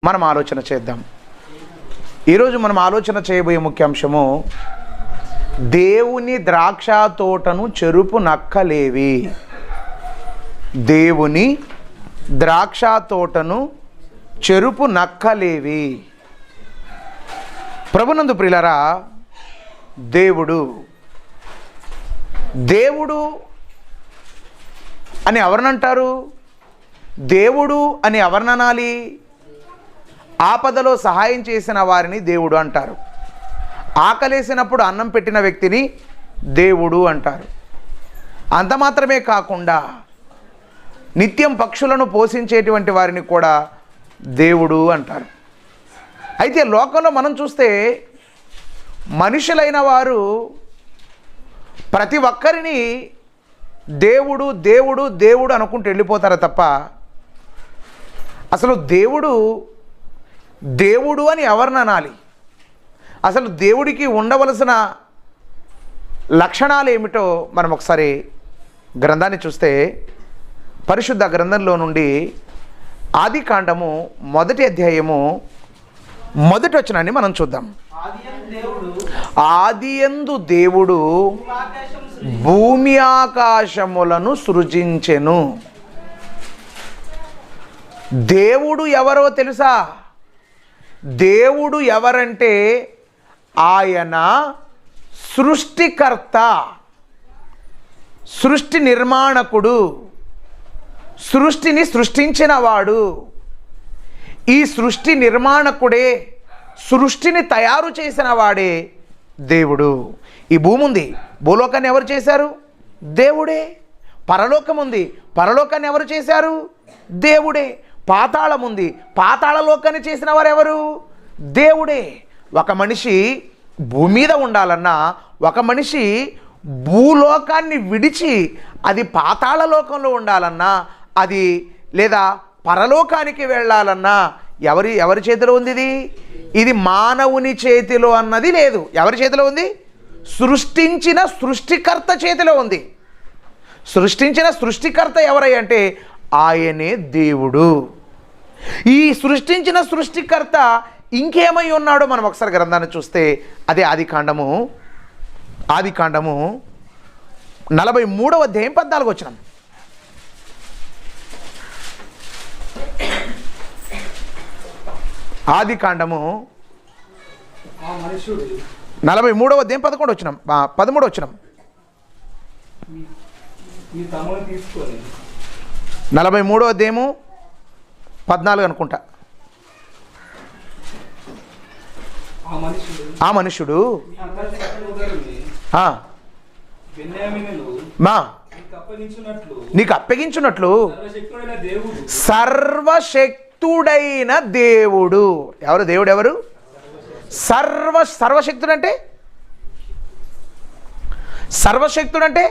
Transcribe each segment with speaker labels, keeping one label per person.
Speaker 1: మనం ఆలోచన చేద్దాం. ఈరోజు మనం ఆలోచన చేయబోయే ముఖ్యాంశము, దేవుని ద్రాక్ష తోటను చెరుపు నక్కలేవి. దేవుని ద్రాక్ష తోటను చెరుపు నక్కలేవి. ప్రభునందు ప్రియులారా, దేవుడు అని ఎవరినంటారు? దేవుడు అని ఎవరిననాలి? ఆపదలో సహాయం చేసిన వారిని దేవుడు అంటారు. ఆకలేసినప్పుడు అన్నం పెట్టిన వ్యక్తిని దేవుడు అంటారు. అంత మాత్రమే కాకుండా నిత్యం పక్షులను పోషించేటువంటి వారిని కూడా దేవుడు అంటారు. అయితే లోకంలో మనం చూస్తే మనుషులైన వారు ప్రతి ఒక్కరిని దేవుడు దేవుడు దేవుడు అనుకుంటూ వెళ్ళిపోతారు తప్ప అసలు దేవుడు అని ఎవరిని అనాలి? అసలు దేవుడికి ఉండవలసిన లక్షణాలు ఏమిటో మనం ఒకసారి గ్రంథాన్ని చూస్తే, పరిశుద్ధ గ్రంథంలో నుండి ఆదికాండము 1వ అధ్యాయము 1వ వచనాన్ని మనం చూద్దాం. ఆదియందు దేవుడు భూమి ఆకాశములను సృజించెను. దేవుడు ఎవరో తెలుసా? దేవుడు ఎవరంటే ఆయన సృష్టికర్త, సృష్టి నిర్మాణకుడు, సృష్టిని సృష్టించినవాడు. ఈ సృష్టి నిర్మాణకుడే, సృష్టిని తయారు చేసిన వాడే దేవుడు. ఈ భూమి ఉంది, భూలోకాన్ని ఎవరు చేశారు? దేవుడే. పరలోకం ఉంది, పరలోకాన్ని ఎవరు చేశారు? దేవుడే. పాతాళం ఉంది, పాతాళ లోకాన్ని చేసిన వారు ఎవరు? దేవుడే. ఒక మనిషి భూమి మీద ఉండాలన్నా, ఒక మనిషి భూలోకాన్ని విడిచి అది పాతాళ లోకంలో ఉండాలన్నా, అది లేదా పరలోకానికి వెళ్ళాలన్నా ఎవరి చేతిలో ఉంది? ఇది మానవుని చేతిలో అన్నది లేదు. ఎవరి చేతిలో ఉంది? సృష్టించిన సృష్టికర్త చేతిలో ఉంది. సృష్టించిన సృష్టికర్త ఎవరై అంటే ఆయనే దేవుడు. ఈ సృష్టించిన సృష్టికర్త ఇంకేమై ఉన్నాడో మనం ఒకసారి గ్రంథాన్ని చూస్తే, అదే ఆదికాండము 43వ అధ్యాయం 14వ వచనం. ఆదికాండము 43వ అధ్యాయం 11వ వచనం, 13వ వచనం. 43వ అధ్యాయము 14 అనుకుంటా. ఆ మనుషుడు నీకు అప్పగించున్నట్లు సర్వశక్తుడైన దేవుడు. ఎవరు దేవుడు? ఎవరు? సర్వశక్తుడు అంటే, సర్వశక్తుడు అంటే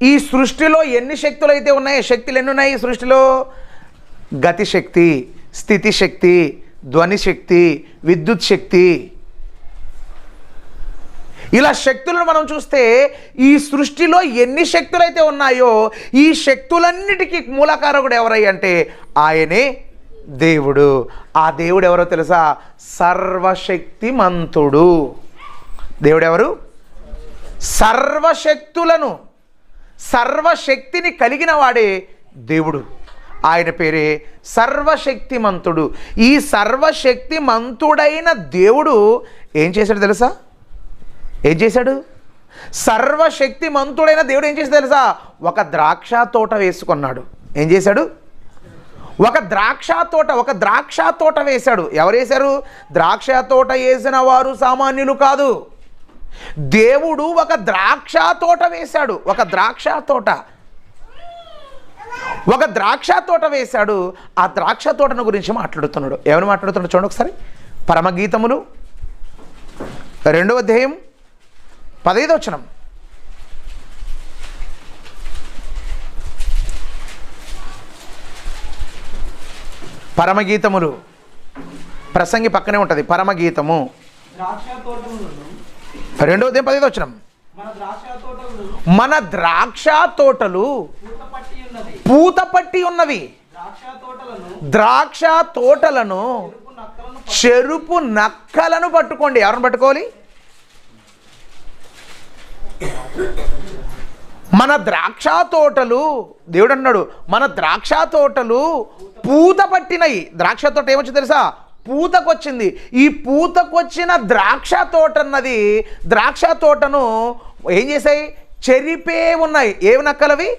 Speaker 1: ఈ సృష్టిలో ఎన్ని శక్తులు అయితే ఉన్నాయో, శక్తులు ఎన్ని ఉన్నాయి ఈ సృష్టిలో? గతి శక్తి, స్థితి శక్తి, ధ్వని శక్తి, విద్యుత్ శక్తి, ఇలా శక్తులను మనం చూస్తే ఈ సృష్టిలో ఎన్ని శక్తులు అయితే ఉన్నాయో ఈ శక్తులన్నిటికీ మూలకారకుడు ఎవరై అంటే ఆయనే దేవుడు. ఆ దేవుడు ఎవరో తెలుసా? సర్వశక్తిమంతుడు. దేవుడు ఎవరు? సర్వశక్తులను, సర్వశక్తిని కలిగిన వాడే దేవుడు. ఆయన పేరే సర్వశక్తిమంతుడు. ఈ సర్వశక్తిమంతుడైన దేవుడు ఏం చేశాడు తెలుసా? ఏం చేశాడు? సర్వశక్తిమంతుడైన దేవుడు ఏం చేశాడు తెలుసా? ఒక ద్రాక్ష తోట వేసుకున్నాడు. ఏం చేశాడు? ఒక ద్రాక్ష తోట వేశాడు. ఎవరు వేశారు? ద్రాక్ష తోట వేసిన వారు సామాన్యులు కాదు. దేవుడు ఒక ద్రాక్ష తోట వేశాడు. ఒక ద్రాక్ష తోట వేశాడు. ఆ ద్రాక్ష తోటను గురించి మాట్లాడుతున్నాడు. ఎవరు మాట్లాడుతున్నాడు చూడండి ఒకసారి. పరమగీతములు 2వ అధ్యాయం 15వ వచనం. పరమగీతములు, ప్రసంగి పక్కనే ఉంటుంది. పరమగీతము 2వ అధ్యాయం 15వ వచనం. మన ద్రాక్ష తోటలు పూత పట్టి ఉన్నవి, ద్రాక్ష తోటలను చెరుపు నక్కలను పట్టుకోండి. ఎవరిని పట్టుకోవాలి? మన ద్రాక్ష తోటలు, దేవుడు అన్నాడు మన ద్రాక్ష తోటలు పూత పట్టినయి. ద్రాక్ష తోట ఏమొచ్చింది తెలుసా? పూతకొచ్చింది. ఈ పూతకొచ్చిన ద్రాక్ష తోట అన్నది, ద్రాక్ష తోటను ఏం చేశాయి? చెరిపే ఉన్నాయి. ఏవి నక్కలవి?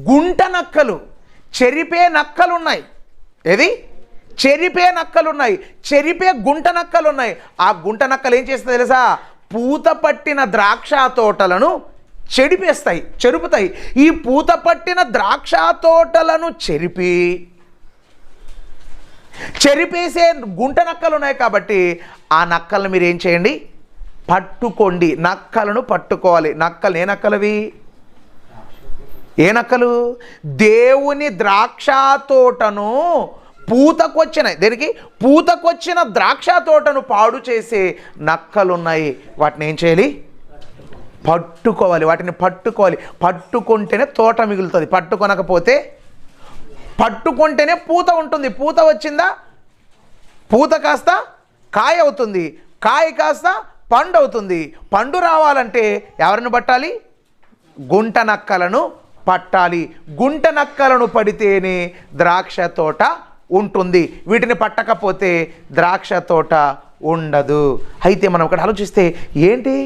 Speaker 1: గుంట నక్కలు. చెరిపే నక్కలు ఉన్నాయి. ఏది? చెరిపే నక్కలు ఉన్నాయి. చెరిపే గుంట నక్కలు ఉన్నాయి. ఆ గుంట నక్కలు ఏం చేస్తుంది తెలుసా? పూత పట్టిన ద్రాక్ష తోటలను చెడిపేస్తాయి, చెరుపుతాయి. ఈ పూత పట్టిన ద్రాక్ష తోటలను చెరిపేసే గుంట నక్కలు ఉన్నాయి కాబట్టి ఆ నక్కలను మీరు ఏం చేయండి? పట్టుకోండి. నక్కలను పట్టుకోవాలి. నక్కలు ఏ నక్కలవి? ఏ నక్కలు? దేవుని ద్రాక్ష తోటను పూతకొచ్చినాయి. దేనికి? పూతకొచ్చిన ద్రాక్ష తోటను పాడు చేసే నక్కలున్నాయి. వాటిని ఏం చేయాలి? పట్టుకోవాలి. వాటిని పట్టుకోవాలి. పట్టుకుంటేనే తోట మిగులుతుంది. పట్టుకుంటేనే పూత ఉంటుంది. పూత వచ్చిందా పూత కాస్త కాయ అవుతుంది. కాయ కాస్త పండు అవుతుంది. పండు రావాలంటే ఎవరిని పట్టాలి? గుంట నక్కలను పట్టాలి. గుంట నక్కలను పడితేనే ద్రాక్ష తోట ఉంటుంది. వీటిని పట్టకపోతే ద్రాక్ష తోట ఉండదు. అయితే మనం ఒకటి ఆలోచిస్తే ఏంటి?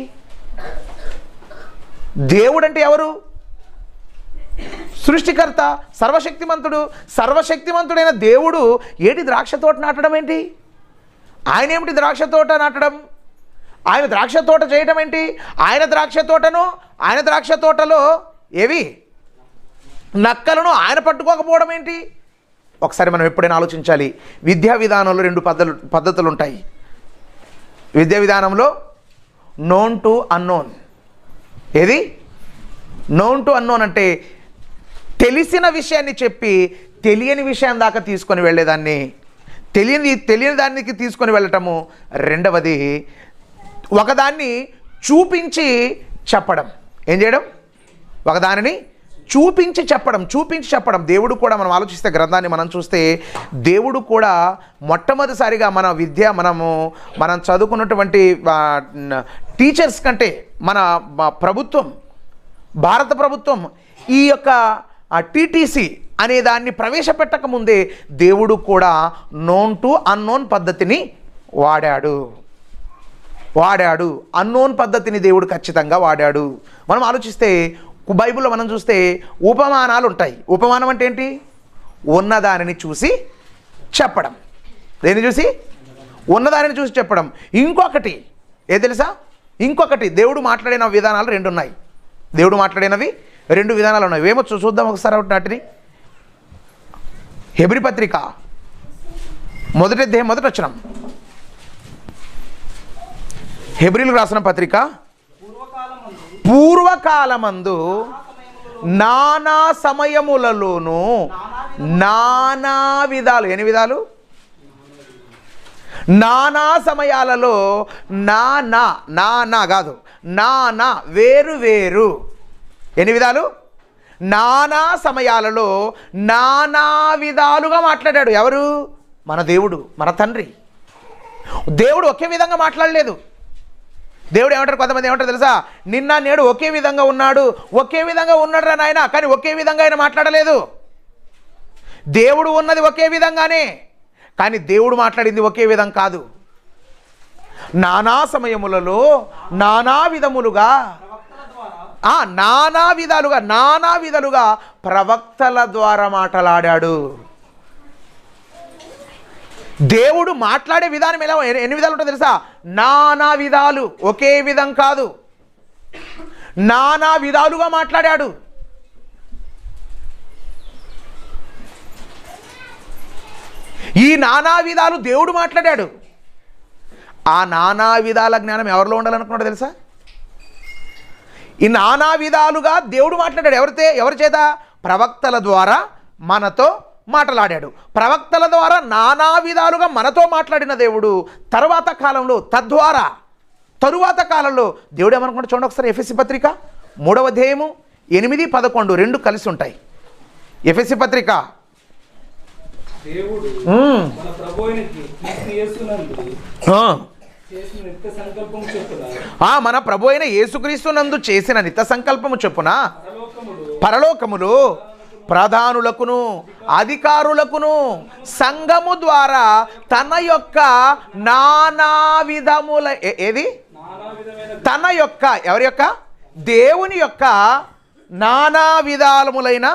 Speaker 1: దేవుడు అంటే ఎవరు? సృష్టికర్త, సర్వశక్తిమంతుడు. సర్వశక్తిమంతుడైన దేవుడు ఏంటి ద్రాక్ష తోట నాటడం ఏంటి? ఆయన ఏమిటి ద్రాక్ష తోట నాటడం? ఆయన ద్రాక్ష తోట చేయటం ఏంటి? ఆయన ద్రాక్ష తోటలో ఏవి నక్కలను ఆయన పట్టుకోకపోవడం ఏంటి? ఒకసారి మనం ఎప్పుడైనా ఆలోచించాలి. విద్యా విధానంలో రెండు పద్ధతులు ఉంటాయి. విద్యా విధానంలో నోన్ టు అన్నోన్. ఏది? నోన్ టు అన్నోన్ అంటే తెలిసిన విషయాన్ని చెప్పి తెలియని విషయం దాకా తీసుకొని వెళ్ళేదాన్ని, తెలియని దానికి తీసుకొని వెళ్ళటము. రెండవది ఒకదాన్ని చూపించి చెప్పడం. ఏం చేయడం? ఒకదానిని చూపించి చెప్పడం. దేవుడు కూడా మనం ఆలోచిస్తే, గ్రంథాన్ని మనం చూస్తే, దేవుడు కూడా మొట్టమొదటిసారిగా మనం చదువుకున్నటువంటి టీచర్స్ కంటే మన భారత ప్రభుత్వం ఈ యొక్క టీటీసీ అనే దాన్ని ప్రవేశపెట్టక ముందే దేవుడు కూడా నోన్ టు అన్నోన్ పద్ధతిని వాడాడు. అన్నోన్ పద్ధతిని దేవుడు ఖచ్చితంగా వాడాడు. మనం ఆలోచిస్తే బైబిల్లో మనం చూస్తే ఉపమానాలు ఉంటాయి. ఉపమానం అంటే ఏంటి? ఉన్నదానిని చూసి చెప్పడం. దేన్ని చూసి? ఉన్నదానిని చూసి చెప్పడం. ఇంకొకటి తెలుసా? దేవుడు మాట్లాడిన విధానాలు రెండు ఉన్నాయి. దేవుడు మాట్లాడినవి రెండు విధానాలు ఉన్నాయి. ఏమో చూద్దాం ఒకసారి వాటిని. హెబ్రీ పత్రిక 1వ అధ్యాయం 1వ వచనం. హెబ్రీలకు రాసిన పత్రిక, పూర్వకాలమందు నానా సమయములలోనూ నానా విధాలు. ఎన్ని విధాలు? నానా సమయాలలో నానా కాదు, నానా వేరు వేరు. ఎన్ని విధాలు? నానా సమయాలలో నానా విధాలుగా మాట్లాడాడు. ఎవరు? మన దేవుడు, మన తండ్రి. దేవుడు ఒకే విధంగా మాట్లాడలేదు. దేవుడు ఏమంటారు? కొంతమంది ఏమంటారు తెలుసా? నిన్న నేడు ఒకే విధంగా ఉన్నాడు రా నాయన, కానీ ఒకే విధంగా ఆయన మాట్లాడలేదు. దేవుడు ఉన్నది ఒకే విధంగానే, కానీ దేవుడు మాట్లాడింది ఒకే విధం కాదు. నానా సమయములలో నానా విధములుగా, నానా విధాలుగా ప్రవక్తల ద్వారా మాట్లాడాడు. దేవుడు మాట్లాడే విధానం ఎన్ని విధాలు ఉంటుందో తెలుసా? నానా విధాలు. ఒకే విధం కాదు, నానా విధాలుగా మాట్లాడాడు. ఈ నానా విధాలు దేవుడు మాట్లాడాడు. ఆ నానా విధాల జ్ఞానం ఎవరిలో ఉండాలనుకున్నాడు తెలుసా? ఈ నానా విధాలుగా దేవుడు మాట్లాడాడు. ఎవరి చేత? ప్రవక్తల ద్వారా మనతో మాట్లాడాడు. ప్రవక్తల ద్వారా నానా విధాలుగా మనతో మాట్లాడిన దేవుడు తరువాత కాలంలో దేవుడు ఏమనుకుంటే చూడండి ఒకసారి. ఎఫెసీ పత్రిక 3వ అధ్యాయము 8, 11 రెండు కలిసి ఉంటాయి. ఎఫెసీ పత్రిక
Speaker 2: దేవుడు మన ప్రభువైన క్రీస్తు యేసునందు చేసిన నిత్య సంకల్పము చొప్పున
Speaker 1: మన ప్రభు అయిన యేసుక్రీస్తునందు చేసిన నిత్య సంకల్పము చొప్పున పరలోకములు ప్రధానులకును అధికారులకును సంఘము ద్వారా తన యొక్క నానా విధముల ఏది తన యొక్క ఎవరి యొక్క దేవుని యొక్క నానా విధాలములైన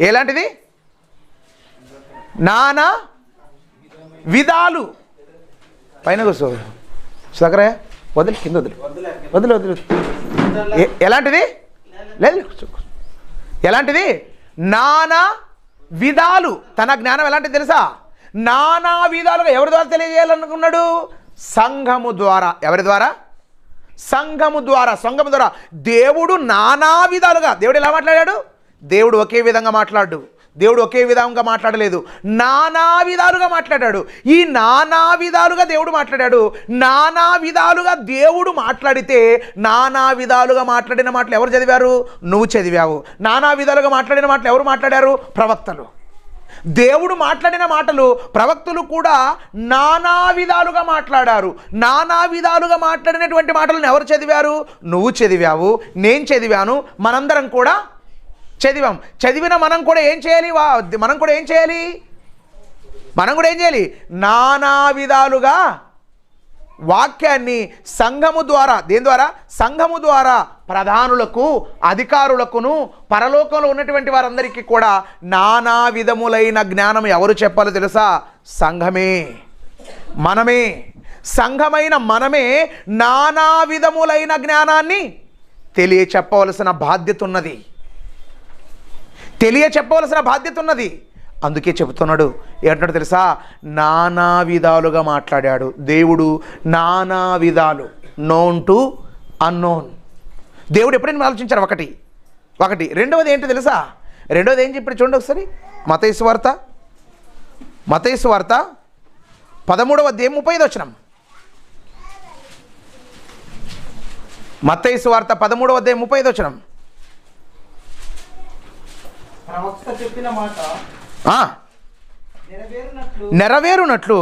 Speaker 1: ఎలాంటిది నానా విధాలు పైన కూర్చో సుధాకరయ్య వదిలి కింద వదిలి వదిలి ఎలాంటిది లేదు ఎలాంటిది నానా విధాలు తన జ్ఞానం ఎలాంటిది తెలుసా నానా విధాలుగా ఎవరి ద్వారా తెలియజేయాలనుకున్నాడు సంఘము ద్వారా ఎవరి ద్వారా సంఘము ద్వారా దేవుడు నానా విధాలుగా దేవుడు ఎలా మాట్లాడాడు దేవుడు ఒకే విధంగా మాట్లాడు దేవుడు ఒకే విధంగా మాట్లాడలేదు నానా విధాలుగా మాట్లాడాడు ఈ నానా విధాలుగా దేవుడు మాట్లాడాడు నానా విధాలుగా దేవుడు మాట్లాడితే నానా విధాలుగా మాట్లాడిన మాటలు ఎవరు చదివారు నువ్వు చదివావు నానా విధాలుగా మాట్లాడిన మాటలు ఎవరు మాట్లాడారు ప్రవక్తలు దేవుడు మాట్లాడిన మాటలు ప్రవక్తలు కూడా నానా విధాలుగా మాట్లాడారు నానా విధాలుగా మాట్లాడినటువంటి మాటలను ఎవరు చదివారు నువ్వు చదివావు నేను చదివాను మనందరం కూడా చదివాం చదివిన మనం కూడా ఏం చేయాలి మనం కూడా ఏం చేయాలి నానా విధాలుగా వాక్యాన్ని సంఘము ద్వారా దేని ద్వారా సంఘము ద్వారా ప్రధానులకు అధికారులకును పరలోకంలో ఉన్నటువంటి వారందరికీ కూడా నానా విధములైన జ్ఞానం ఎవరు చెప్పాలో తెలుసా సంఘమే మనమే సంఘమైన మనమే నానా విధములైన జ్ఞానాన్ని తెలియచెప్పవలసిన బాధ్యత ఉన్నది అందుకే చెబుతున్నాడు ఏంటంటే తెలుసా నానా విధాలుగా మాట్లాడాడు దేవుడు నానా విధాలు నోన్ టు అన్నోన్ దేవుడు ఎప్పుడైనా ఆలోచించారు ఒకటి రెండవది ఏంటి తెలుసా రెండవది ఏం చెప్పాడు చూడండి ఒకసారి మత్తయి సువార్త 13వ అధ్యాయం 35వ వచనం మత్తయి సువార్త 13వ అధ్యాయం 35వ వచనం
Speaker 2: ప్రవక్త చెప్పిన మాట
Speaker 1: నెరవేరునట్లు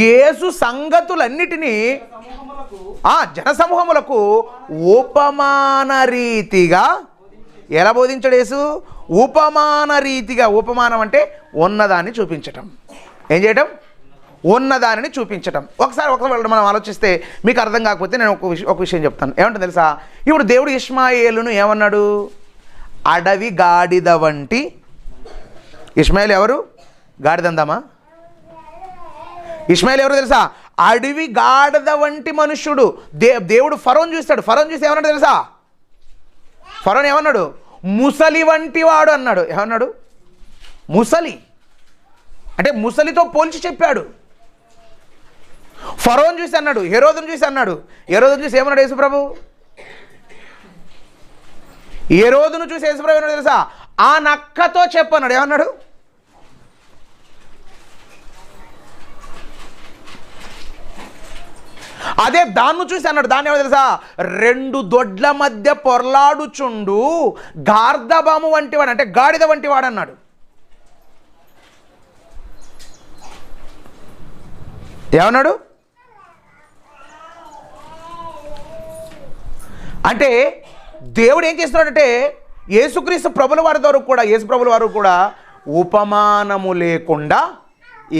Speaker 1: యేసు సంగతులన్నిటినీ జనసమూహములకు ఉపమాన రీతిగా ఎలా బోధించాడు యేసు ఉపమాన రీతిగా ఉపమానం అంటే ఉన్నదాన్ని చూపించటం ఏం చేయటం ఉన్నదానిని చూపించటం ఒకసారి మనం ఆలోచిస్తే మీకు అర్థం కాకపోతే నేను ఒక విషయం చెప్తాను ఏమంటుంది తెలుసా ఇప్పుడు దేవుడు ఇష్మాయేలును ఏమన్నాడు అడవి గాడిద వంటి ఇష్మాయేలు ఎవరు గాడిదందామా ఇష్మాయేలు ఎవరు తెలుసా అడవి గాడిద వంటి మనుష్యుడు దేవుడు ఫరోన్ చూస్తాడు ఫరోన్ చూసి ఏమన్నాడు తెలుసా ఫరోన్ ఏమన్నాడు ముసలి వంటి వాడు అన్నాడు ఏమన్నాడు ముసలి అంటే ముసలితో పోల్చి చెప్పాడు ఫరోన్ చూసి అన్నాడు హెరోదును చూసి ఏమన్నాడు యేసుప్రభు ఏ రోజును చూసి యేసుప్రభు ఏమన్నాడు తెలుసా ఆ నక్కతో చెప్పన్నాడు ఏమన్నాడు అదే దాన్ని చూసి అన్నాడు దాన్ని ఏమో తెలుసా 2 దొడ్ల మధ్య పొర్లాడుచుండు గార్ధబాము వంటివాడు అంటే గాడిద వంటివాడు అన్నాడు ఏమన్నాడు అంటే దేవుడు ఏం చేస్తున్నాడంటే యేసుక్రీస్తు ప్రభుల వారు కూడా ఉపమానము లేకుండా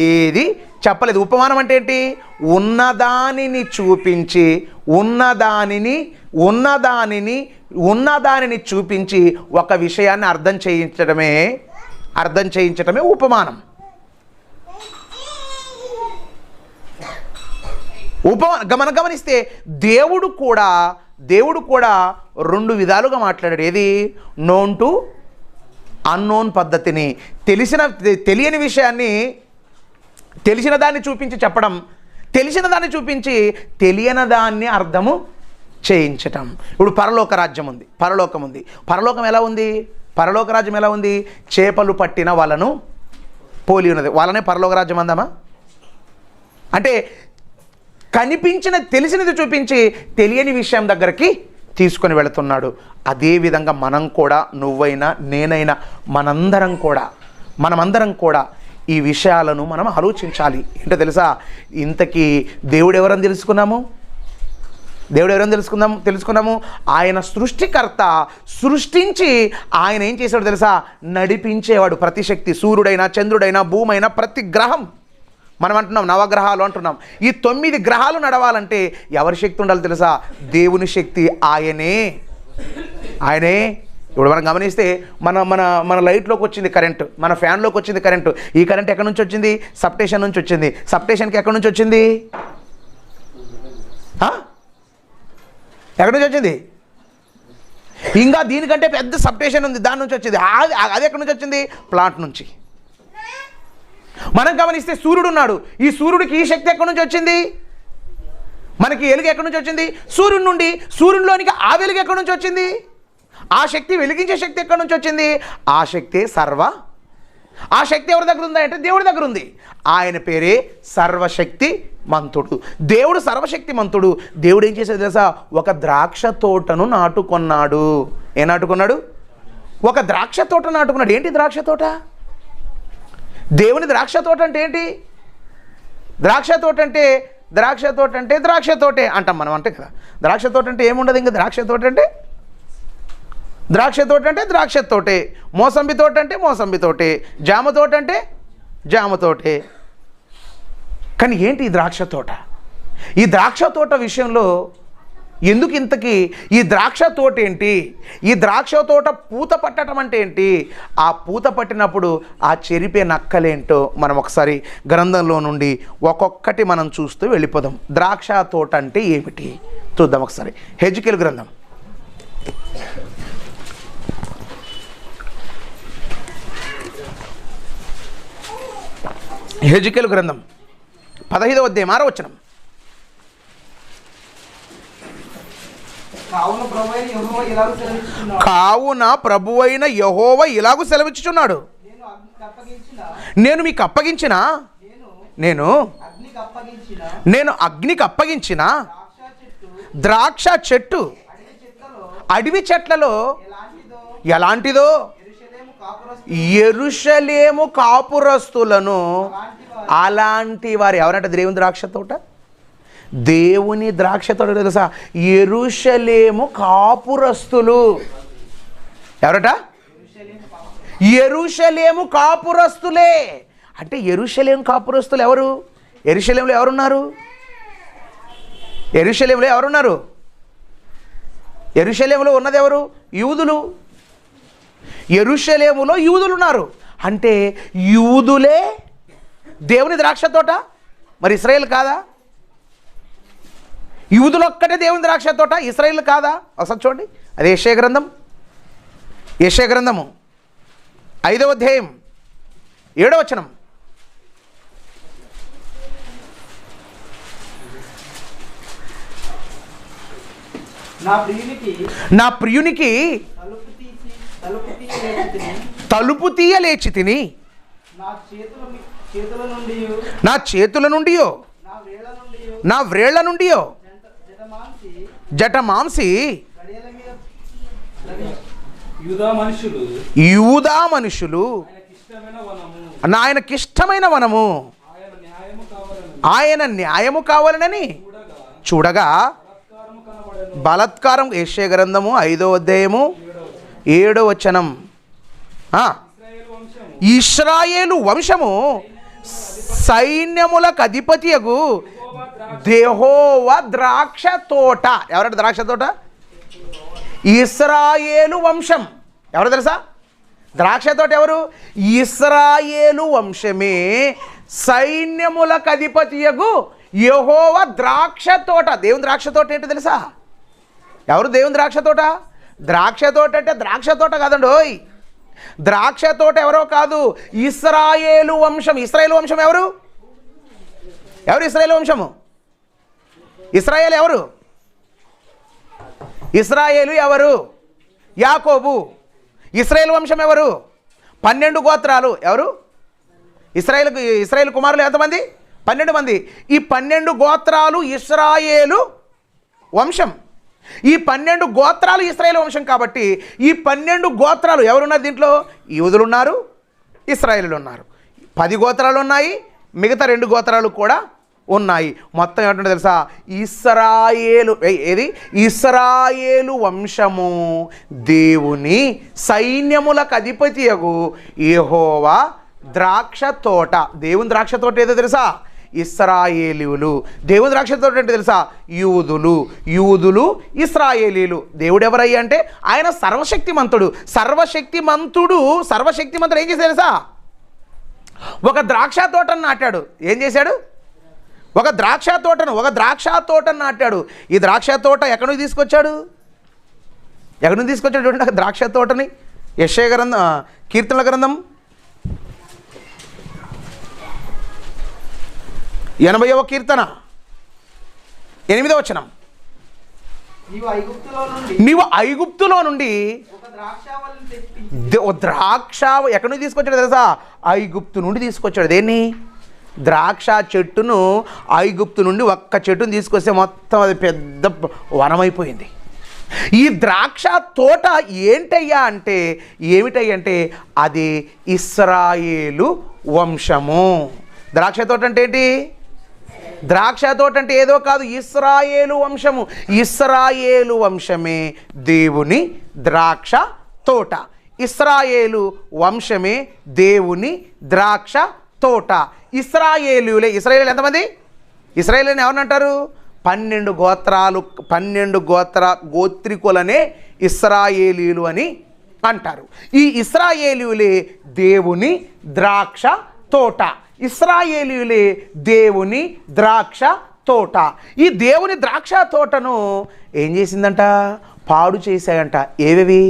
Speaker 1: ఏది చెప్పలేదు ఉపమానం అంటే ఏంటి ఉన్నదానిని చూపించి ఉన్నదానిని చూపించి ఒక విషయాన్ని అర్థం చేయించడమే ఉపమానం మనం గమనిస్తే దేవుడు కూడా 2 విధాలుగా మాట్లాడాడు ఏది నోన్ టు అన్నోన్ పద్ధతిని తెలియని విషయాన్ని తెలిసిన దాన్ని చూపించి చెప్పడం తెలిసిన దాన్ని చూపించి తెలియని దాన్ని అర్థము చేయించటం ఇప్పుడు పరలోక రాజ్యం ఉంది పరలోకం ఎలా ఉంది పరలోక రాజ్యం ఎలా ఉంది చేపలు పట్టిన వాళ్ళను పోలి ఉన్నది వాళ్ళనే పరలోక రాజ్యం అందామా అంటే కనిపించిన తెలిసినది చూపించి తెలియని విషయం దగ్గరికి తీసుకొని వెళుతున్నాడు అదేవిధంగా మనం కూడా నువ్వైనా నేనైనా మనందరం కూడా మనమందరం కూడా ఈ విషయాలను మనం ఆలోచించాలి. ఏంటో తెలుసా, ఇంతకీ దేవుడు ఎవరని తెలుసుకున్నాము? దేవుడు ఎవరని తెలుసుకున్నాము? ఆయన సృష్టికర్త. సృష్టించి ఆయన ఏం చేశాడు తెలుసా, నడిపించేవాడు. ప్రతి శక్తి, సూర్యుడైనా చంద్రుడైనా భూమైనా ప్రతి గ్రహం, మనం అంటున్నాం నవగ్రహాలు అంటున్నాం. ఈ 9 గ్రహాలు నడవాలంటే ఎవరి శక్తి ఉండాలి తెలుసా? దేవుని శక్తి. ఆయనే. ఇప్పుడు మనం గమనిస్తే మన మన మన లైట్లోకి వచ్చింది కరెంటు, మన ఫ్యాన్లోకి వచ్చింది కరెంటు. ఈ కరెంట్ ఎక్కడి నుంచి వచ్చింది? సబ్స్టేషన్ నుంచి వచ్చింది. సబ్స్టేషన్కి ఎక్కడి నుంచి వచ్చింది? ఎక్కడి నుంచి వచ్చింది? ఇంకా దీనికంటే పెద్ద సబ్స్టేషన్ ఉంది, దాని నుంచి వచ్చింది. అది ఎక్కడి నుంచి వచ్చింది? ప్లాంట్ నుంచి. మనం గమనిస్తే సూర్యుడు ఉన్నాడు. ఈ సూర్యుడికి ఈ శక్తి ఎక్కడి నుంచి వచ్చింది? మనకి వెలుగు ఎక్కడి నుంచి వచ్చింది? సూర్యుడి నుండి. సూర్యుడిలోనికి ఆ వెలుగు ఎక్కడి నుంచి వచ్చింది? ఆ శక్తి, వెలిగించే శక్తి ఎక్కడి నుంచి వచ్చింది? ఆ శక్తి ఆ శక్తి ఎవరి దగ్గర ఉందా అంటే దేవుడి దగ్గర ఉంది. ఆయన పేరే సర్వశక్తి మంతుడు. దేవుడు సర్వశక్తి మంతుడు. దేవుడు ఏం చేసేది తెలుసా? ఒక ద్రాక్ష తోటను నాటుకున్నాడు. ఏం నాటుకున్నాడు? ఒక ద్రాక్ష తోట నాటుకున్నాడు. ఏంటి ద్రాక్ష తోట? దేవుని ద్రాక్ష తోట అంటే ఏంటి? ద్రాక్ష తోట అంటే ద్రాక్ష తోటే అంటాం మనం, అంటే కదా. ద్రాక్ష తోట అంటే ఏముండదు. ఇంకా ద్రాక్ష తోట అంటే ద్రాక్ష తోటే, మోసంబి తోట అంటే మోసంబి తోటే, జామ తోట అంటే జామ తోటే. కానీ ఏంటి ఈ ద్రాక్ష తోట? ఈ ద్రాక్ష తోట విషయంలో ఎందుకు ఇంతకీ ఈ ద్రాక్ష తోట ఏంటి? ఈ ద్రాక్ష తోట పూత పట్టడం అంటే ఏంటి? ఆ పూత పట్టినప్పుడు ఆ చెరిపే నక్కలేంటో మనం ఒకసారి గ్రంథంలో నుండి ఒక్కొక్కటి మనం చూస్తూ వెళ్ళిపోదాం. ద్రాక్ష తోట అంటే ఏమిటి చూద్దాం ఒకసారి. హెజ్కేలు గ్రంథం, హెజ్కేలు గ్రంథం 15వ అధ్యాయం 6వ వచనం. కావున ప్రభువైన యెహోవా ఇలాగు సెలవిచ్చుచున్నాడు, నేను మీకు అప్పగించిన నేను అగ్నికి అప్పగించిన ద్రాక్ష చెట్టు అడవి చెట్లలో ఎలాంటిదో యెరూషలేము కాపురస్తులను అలాంటి వారు. ఎవరంటే దేవుని ద్రాక్ష తోట? దేవుని ద్రాక్ష తోట తెలుసా? యెరూషలేము కాపురస్తులు. ఎవరట? యెరూషలేము కాపురస్తులే. అంటే యెరూషలేము కాపురస్తులు ఎవరు? యెరూషలేములో ఎవరున్నారు? యెరూషలేములో ఉన్నది ఎవరు? యూదులు. యెరూషలేములో యూదులు ఉన్నారు. అంటే యూదులే దేవుని ద్రాక్ష తోట. మరి ఇశ్రాయేల్ కాదా? యూదులు ఒక్కటే దేవుని ద్రాక్ష తోట, ఇశ్రాయేల్ కాదా? ఒకసారి చూడండి. అది యెషయా గ్రంథము 5వ అధ్యాయం 7వ వచనం. నా ప్రియునికి తలుపు తీయలేచి తిని నా చేతుల నుండి నా వ్రేళ్ల నుండి జట మాంసి యూదా మనుషులు ఆయనకిష్టమైన వనము ఆయన న్యాయము కావాలనని చూడగా బలాత్కారం. యెషయా గ్రంథము 5వ అధ్యాయము 7వ వచనం. ఇశ్రాయేలు వంశము సైన్యములకు అధిపతియగు యెహోవా ద్రాక్ష తోట. ఎవరంటే ద్రాక్ష తోట? ఇశ్రాయేలు వంశం. ఎవరు తెలుసా? ద్రాక్ష తోట ఎవరు? ఇశ్రాయేలు వంశమే సైన్యములకు అధిపతియగు యెహోవా ద్రాక్ష తోట. దేవుని ద్రాక్ష తోట ఏంటి తెలుసా? ఎవరు దేవుని ద్రాక్ష తోట? ద్రాక్ష తోట అంటే ద్రాక్ష తోట కాదండి. ఓయ్, ద్రాక్ష తోట ఎవరో కాదు, ఇశ్రాయేలు వంశం. ఇశ్రాయేలు వంశం ఎవరు? ఇశ్రాయేలు వంశము? ఇశ్రాయేలు ఎవరు? ఇశ్రాయేలు ఎవరు? యాకోబు. ఇశ్రాయేలు వంశం ఎవరు? 12 గోత్రాలు. ఎవరు? ఇశ్రాయేలు కుమారులు ఎంతమంది? 12 మంది. ఈ 12 గోత్రాలు ఇశ్రాయేలు వంశం. ఈ 12 గోత్రాలు ఇశ్రాయేలు వంశం. కాబట్టి ఈ 12 గోత్రాలు ఎవరున్నారు దీంట్లో? యూదులు ఉన్నారు, ఇశ్రాయేలీయులు ఉన్నారు. 10 గోత్రాలు ఉన్నాయి, మిగతా 2 గోత్రాలు కూడా ఉన్నాయి. మొత్తం ఏమంటుందో తెలుసా? ఇశ్రాయేలు వంశము దేవుని సైన్యములకు అధిపతియగు యెహోవా ద్రాక్ష తోట. దేవుని ద్రాక్ష తోట ఏదో తెలుసా? ఇశ్రాయేలీయులు. దేవుని ద్రాక్ష తోట అంటే తెలుసా? యూదులు ఇశ్రాయేలీయులు. దేవుడు ఎవరయ్యా అంటే ఆయన సర్వశక్తిమంతుడు ఏం చేశాడు తెలుసా? ఒక ద్రాక్ష తోటను నాటాడు. ఏం చేశాడు? ఒక ద్రాక్ష తోటను నాటాడు. ఈ ద్రాక్ష తోట ఎక్కడి నుంచి తీసుకొచ్చాడు? చూడండి ద్రాక్ష తోటని. యెషయా గ్రంథం, కీర్తనల గ్రంథం 80వ కీర్తన 8వ వచనం. నీవు ఐగుప్తులో నుండి ద్రాక్ష ఎక్కడి నుంచి తీసుకొచ్చాడు తెలుసా? ఐగుప్తు నుండి తీసుకొచ్చాడు. దేన్ని? ద్రాక్ష చెట్టును ఐగుప్తు నుండి ఒక్క చెట్టును తీసుకొస్తే మొత్తం అది పెద్ద వనమైపోయింది. ఈ ద్రాక్ష తోట ఏమిటయ్యా అంటే అది ఇశ్రాయేలు వంశము. ద్రాక్ష తోట అంటే ఏంటి? ద్రాక్ష తోట అంటే ఏదో కాదు, ఇశ్రాయేలు వంశము. ఇశ్రాయేలు వంశమే దేవుని ద్రాక్ష తోట. ఇశ్రాయేలు వంశమే దేవుని ద్రాక్ష తోట. ఇశ్రాయేలీయులే. ఇశ్రాయేలు ఎంతమంది? ఇశ్రాయేలుని ఎవరినంటారు? 12 గోత్రికులనే ఇశ్రాయేలీయులు అని అంటారు. ఈ ఇశ్రాయేలీయులే దేవుని ద్రాక్ష తోట. ఇశ్రాయేలీయులే దేవుని ద్రాక్ష తోట. ఈ దేవుని ద్రాక్ష తోటను ఏం చేసిందంట? పాడు చేశాయంట. ఏవేవి?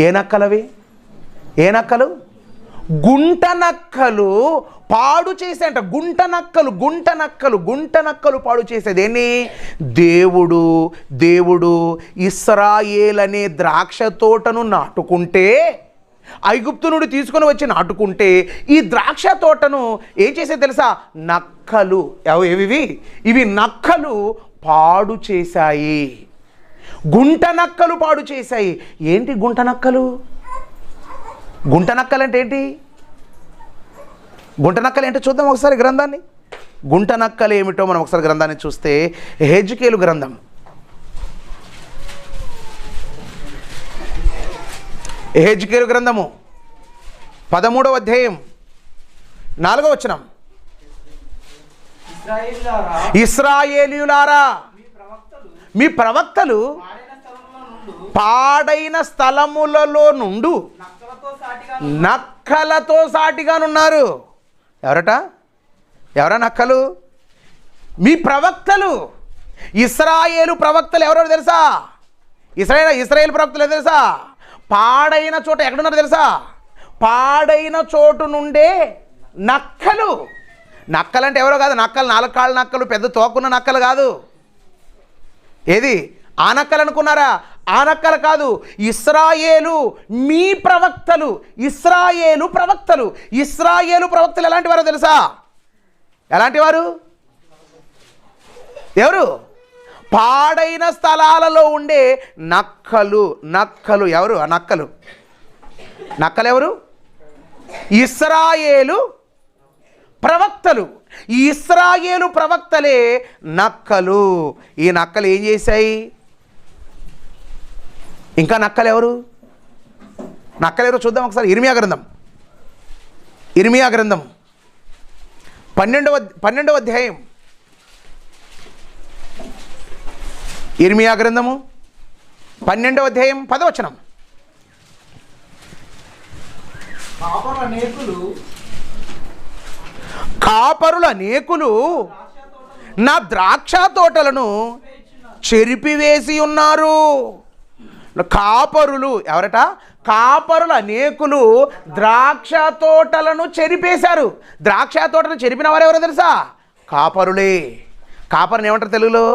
Speaker 1: ఏ నక్కలవి? గుంట నక్కలు పాడు చేసేంట. గుంట నక్కలు పాడు చేసేది. ఏంటి? దేవుడు ఇశ్రాయేల్ అనే ద్రాక్ష తోటను నాటుకుంటే, ఐగుప్తు నుండి తీసుకొని వచ్చి నాటుకుంటే, ఈ ద్రాక్ష తోటను ఏం చేసేది తెలుసా? నక్కలు. ఇవి నక్కలు పాడు చేశాయి. గుంట నక్కలు పాడు చేశాయి. ఏంటి గుంట నక్కలు? గుంట నక్కలు అంటే ఏంటి? గుంట నక్కలు ఏంటో చూద్దాం ఒకసారి గ్రంథాన్ని. గుంట నక్కలు ఏమిటో మనం ఒకసారి గ్రంథాన్ని చూస్తే, యెహెజ్కేలు గ్రంథం 13వ అధ్యాయం 4వ వచనం. ఇశ్రాయేలీయులారా, మీ ప్రవక్తలు పాడైన స్థలములలో నుండు నక్కలతో సాటిగానున్నారు. ఎవరా నక్కలు? మీ ప్రవక్తలు. ఇశ్రాయేలు ప్రవక్తలు ఎవరో తెలుసా? ఇశ్రాయేలు ప్రవక్తలు ఎవరో తెలుసా? పాడైన చోట ఎక్కడున్నారు తెలుసా? పాడైన చోటు నుండే నక్కలు. నక్కలంటే ఎవరో కాదు. నక్కలు 4 కాళ్ళ నక్కలు, పెద్ద తోకున్న నక్కలు కాదు. ఏది? ఆ నక్కలు అనుకున్నారా? ఆ నక్కలు కాదు. ఇశ్రాయేలు మీ ప్రవక్తలు. ఇశ్రాయేలు ప్రవక్తలు ఎలాంటి వారో తెలుసా? ఎలాంటి వారు? ఎవరు? పాడైన స్థలాలలో ఉండే నక్కలు. ఎవరు ఆ నక్కలు? ఎవరు? ఇశ్రాయేలు ప్రవక్తలు. ఈ ఇశ్రాయేలు ప్రవక్తలే నక్కలు. ఈ నక్కలు ఏం చేశాయి? ఇంకా నక్కలు ఎవరు చూద్దాం ఒకసారి. ఇర్మియా గ్రంథం 12వ అధ్యాయం. ఇర్మియా గ్రంథము 12వ అధ్యాయం 10వ వచనం. కాపరుల అనేకులు నా ద్రాక్ష తోటలను చెరిపివేసి ఉన్నారు. కాపరులు ఎవరట? కాపరుల అనేకులు ద్రాక్ష తోటలను చెరిపేశారు. ద్రాక్ష తోటను చెరిపిన వారు ఎవరో తెలుసా? కాపరులే. కాపరిని ఏమంటారు తెలుగులో?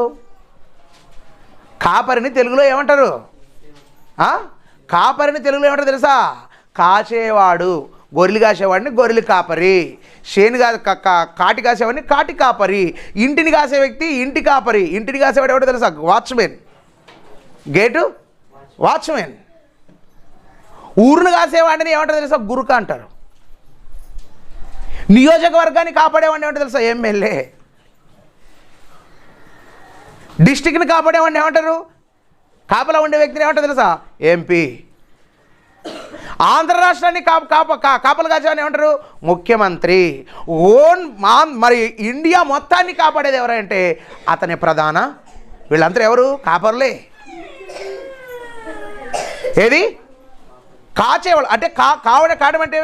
Speaker 1: కాపరిని తెలుగులో ఏమంటారు? కాపరిని తెలుగులో ఏమంటారు తెలుసా? కాచేవాడు. గొర్రెలు కాసేవాడిని గొర్రెలు కాపరి. షేను కాటి కాసేవాడిని కాటి కాపరి. ఇంటిని కాసే వ్యక్తి ఇంటి కాపరి. ఇంటిని కాసేవాడు ఎవడో తెలుసా? వాచ్మెన్. Gate watchman. ఊరును కాసేవాడిని ఏమంటారు తెలుసా? గురుక అంటారు. నియోజకవర్గాన్ని కాపాడేవాడిని ఏమంటారు తెలుసా? ఎమ్మెల్యే. డిస్టిక్ని కాపాడేవాడిని ఏమంటారు? కాపలా ఉండే వ్యక్తిని ఏమంటారు తెలుసా? ఎంపీ. ఆంధ్ర రాష్ట్రాన్ని కాపలు కాచేవాడిని ఏమంటారు? ముఖ్యమంత్రి. మరి ఇండియా మొత్తాన్ని కాపాడేది ఎవరంటే అతని ప్రధాన. వీళ్ళందరూ ఎవరు? కాపరులే. ఏది? కాచేవాళ్ళు అంటే కావడం అంటే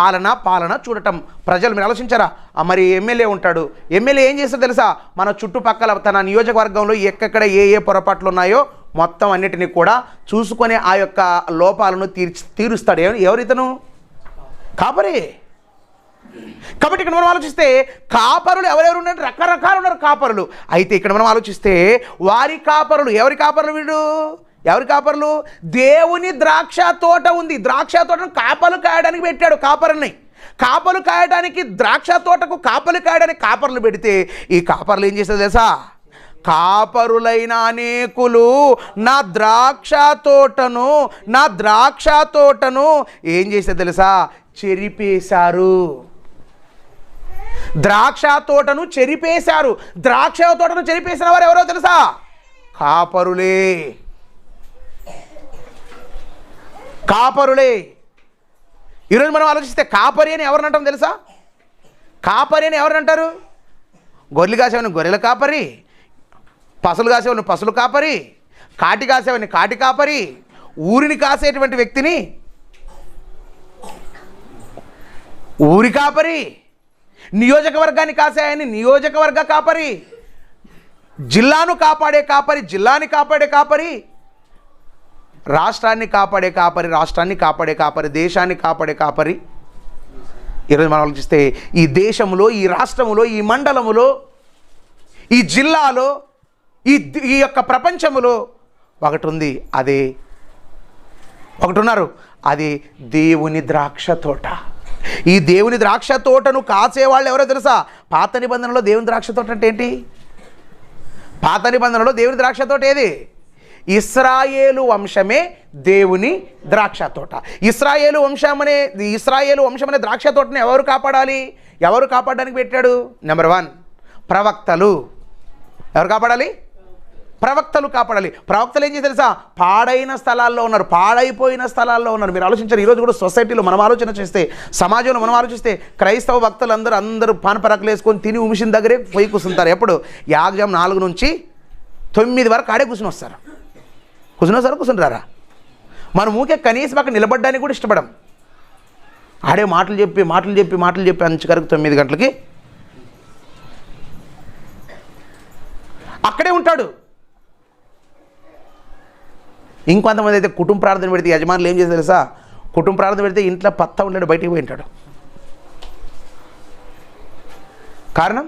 Speaker 1: ఆలన పాలన చూడటం. ప్రజలు మీరు ఆలోచించారా? మరి ఎమ్మెల్యే ఉంటాడు. ఎమ్మెల్యే ఏం చేస్తారో తెలుసా? మన చుట్టుపక్కల తన నియోజకవర్గంలో ఎక్కడ ఏ పొరపాట్లు ఉన్నాయో మొత్తం అన్నిటినీ కూడా చూసుకొని ఆ యొక్క లోపాలను తీరుస్తాడు. ఎవరు ఇతను? కాపరి. కాబట్టి ఇక్కడ మనం ఆలోచిస్తే కాపరులు ఎవరెవరు ఉన్నారు? రకరకాలు ఉన్నారు కాపరులు. అయితే ఇక్కడ మనం ఆలోచిస్తే వారి కాపరులు ఎవరి కాపరులు? వీళ్ళు ఎవరి కాపరులు? దేవుని ద్రాక్ష తోట ఉంది. ద్రాక్ష తోటను కాపలు కాయడానికి పెట్టాడు కాపరుని. కాపలు కాయడానికి ద్రాక్ష తోటకు కాపలు కాయడానికి కాపర్లు పెడితే ఈ కాపర్లు ఏం చేస్తుంది తెలుసా? కాపరులైన అనేకులు నా ద్రాక్ష తోటను ఏం చేస్తే తెలుసా? చెరిపేశారు. ద్రాక్ష తోటను చెరిపేశారు. ద్రాక్ష తోటను చెరిపేసిన వారు ఎవరో తెలుసా? కాపరులే. ఈరోజు మనం ఆలోచిస్తే కాపరి అని ఎవరినంటాం తెలుసా? కాపరి అని ఎవరినంటారు? గొర్రెలు కాసేవాడిని గొర్రెల కాపరి, పసులు కాసేవాడిని పసులు కాపరి, కాటి కాసేవాడిని కాటి కాపరి, ఊరిని కాసేటువంటి వ్యక్తిని ఊరి కాపరి, నియోజకవర్గాన్ని కాసేయని నియోజకవర్గ కాపరి, జిల్లాను కాపాడే కాపరి జిల్లాని కాపాడే కాపరి, రాష్ట్రాన్ని కాపాడే కాపరి రాష్ట్రాన్ని కాపాడే కాపరి, దేశాన్ని కాపాడే కాపరి. ఈరోజు మనం ఆలోచిస్తే ఈ దేశంలో, ఈ రాష్ట్రములో, ఈ మండలములో, ఈ జిల్లాలో, ఈ యొక్క ప్రపంచములో ఒకటి ఉంది. ఒకటి ఉన్నారు. అది దేవుని ద్రాక్ష తోట. ఈ దేవుని ద్రాక్ష తోటను కాసేవాళ్ళు ఎవరో తెలుసా? పాత నిబంధనలో దేవుని ద్రాక్ష తోట అంటే ఏంటి? పాత నిబంధనలో దేవుని ద్రాక్ష తోట ఏది? ఇశ్రాయేలు వంశమే దేవుని ద్రాక్ష తోట. ఇశ్రాయేలు వంశం అనే ద్రాక్ష తోటని ఎవరు కాపాడాలి? ఎవరు కాపాడడానికి పెట్టాడు? నెంబర్ 1 ప్రవక్తలు. ఎవరు కాపాడాలి? ప్రవక్తలు కాపాడాలి. ప్రవక్తలు ఏం చేసి తెలుసా? పాడైన స్థలాల్లో ఉన్నారు, పాడైపోయిన స్థలాల్లో ఉన్నారు. మీరు ఆలోచించారు. ఈరోజు కూడా సొసైటీలో మనం ఆలోచన చేస్తే, సమాజంలో మనం ఆలోచిస్తే క్రైస్తవ భక్తులు అందరూ పానపరకలు వేసుకొని తిని ఉమిషన్ దగ్గరే పోయి కూర్చుంటారు. ఎప్పుడు? యాగం 4 నుంచి 9 వరకు ఆడే కూర్చుంటారా? మనం ఊకే కనీసం అక్కడ నిలబడ్డానికి కూడా ఇష్టపడం. ఆడే మాటలు చెప్పి అంచుకరకు 9 గంటలకి అక్కడే ఉంటాడు. ఇంకొంతమంది అయితే కుటుంబ ప్రార్థన పెడితే యజమానులు ఏం చేస్తారు తెలుసా? కుటుంబ ప్రార్థన పెడితే ఇంట్లో పత్తా ఉండడు, బయటికి పోయి ఉంటాడు. కారణం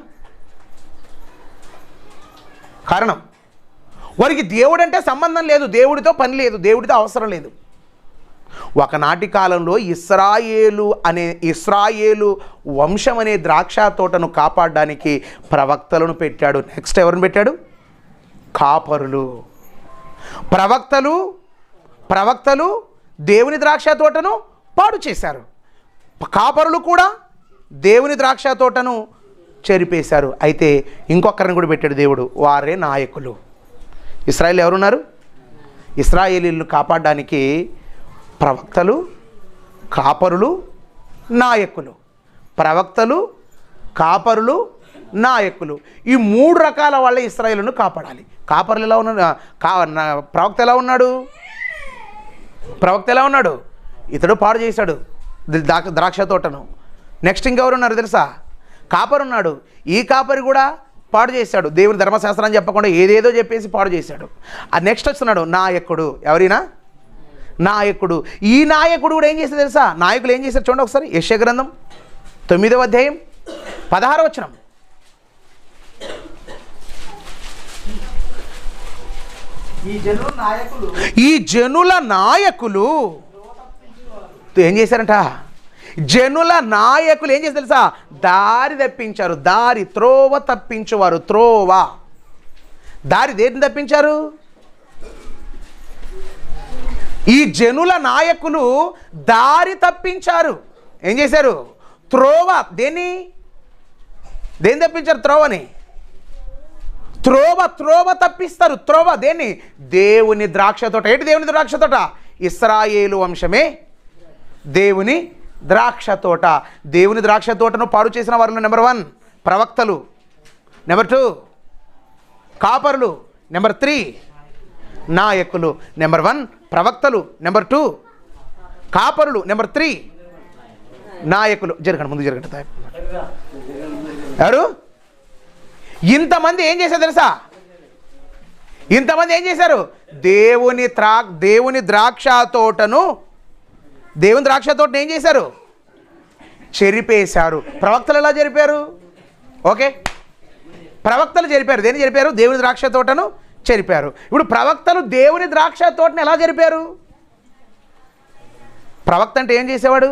Speaker 1: వారికి దేవుడంటే సంబంధం లేదు, దేవుడితో పని లేదు, దేవుడితో అవసరం లేదు. ఒకనాటి కాలంలో ఇశ్రాయేలు వంశం అనే ద్రాక్ష తోటను కాపాడడానికి ప్రవక్తలను పెట్టాడు. నెక్స్ట్ ఎవరిని పెట్టాడు? కాపరులు. ప్రవక్తలు దేవుని ద్రాక్ష తోటను పాడు చేశారు. కాపరులు కూడా దేవుని ద్రాక్ష తోటను చెరిపేశారు. అయితే ఇంకొకరిని కూడా పెట్టాడు దేవుడు. వారే నాయకులు. ఇశ్రాయేలు ఎవరున్నారు? ఇశ్రాయేలీలను కాపాడడానికి ప్రవక్తలు, కాపరులు, నాయకులు. ప్రవక్తలు, కాపరులు, నాయకులు. ఈ 3 రకాల వాళ్ళ ఇశ్రాయేలును కాపాడాలి. కాపరులు ఎలా ఉన్నారు? ప్రవక్త ఎలా ఉన్నాడు? ఇతడు పాడు చేశాడు ద్రాక్ష తోటను. నెక్స్ట్ ఇంకెవరున్నారు తెలుసా? కాపరున్నాడు. ఈ కాపరి కూడా పాడు చేశాడు. దేవుని ధర్మశాస్త్రాన్ని చెప్పకుండా ఏదేదో చెప్పేసి పాడు చేశాడు. నెక్స్ట్ వస్తున్నాడు నాయకుడు. ఎవరైనా నాయకుడు. ఈ నాయకుడు కూడా ఏం చేశాడు తెలుసా? నాయకులు ఏం చేశారు చూడండి ఒకసారి. యెషయా గ్రంథం 9వ అధ్యాయం 16వ వచనం. ఈ జనుల నాయకులు ఏం చేశారంట? జనుల నాయకులు ఏం చేశారు తెలుసా? దారి తప్పించారు. త్రోవ తప్పించేవారు. దారి దేన్ని తప్పించారు? ఈ జనుల నాయకులు దారి తప్పించారు. ఏం చేశారు? త్రోవ. దేన్ని తప్పించారు? త్రోవని. త్రోవ తప్పిస్తారు. త్రోవ దేన్ని? దేవుని ద్రాక్ష తోట. ఏంటి దేవుని ద్రాక్ష తోట? ఇశ్రాయేలు వంశమే దేవుని ద్రాక్ష తోట. దేవుని ద్రాక్ష తోటను పాడు చేసిన వారిలో నెంబర్ 1 ప్రవక్తలు, నెంబర్ 2 కాపరులు, నెంబర్ 3 నాయకులు. నెంబర్ 1 ప్రవక్తలు, నెంబర్ 2 కాపరులు, నెంబర్ 3 నాయకులు. ముందు జరగండి. ఎవరు ఇంతమంది ఏం చేశారు తెలుసా? ఇంతమంది ఏం చేశారు? దేవుని ద్రాక్ష తోటను ఏం చేశారు? చెరిపేశారు. ప్రవక్తలు ఎలా జరిపారు? ఓకే, ప్రవక్తలు జరిపారు. దేన్ని జరిపారు? దేవుని ద్రాక్ష తోటను చెరిపారు. ఇప్పుడు ప్రవక్తలు దేవుని ద్రాక్ష తోటను ఎలా జరిపారు? ప్రవక్త అంటే ఏం చేసేవాడు?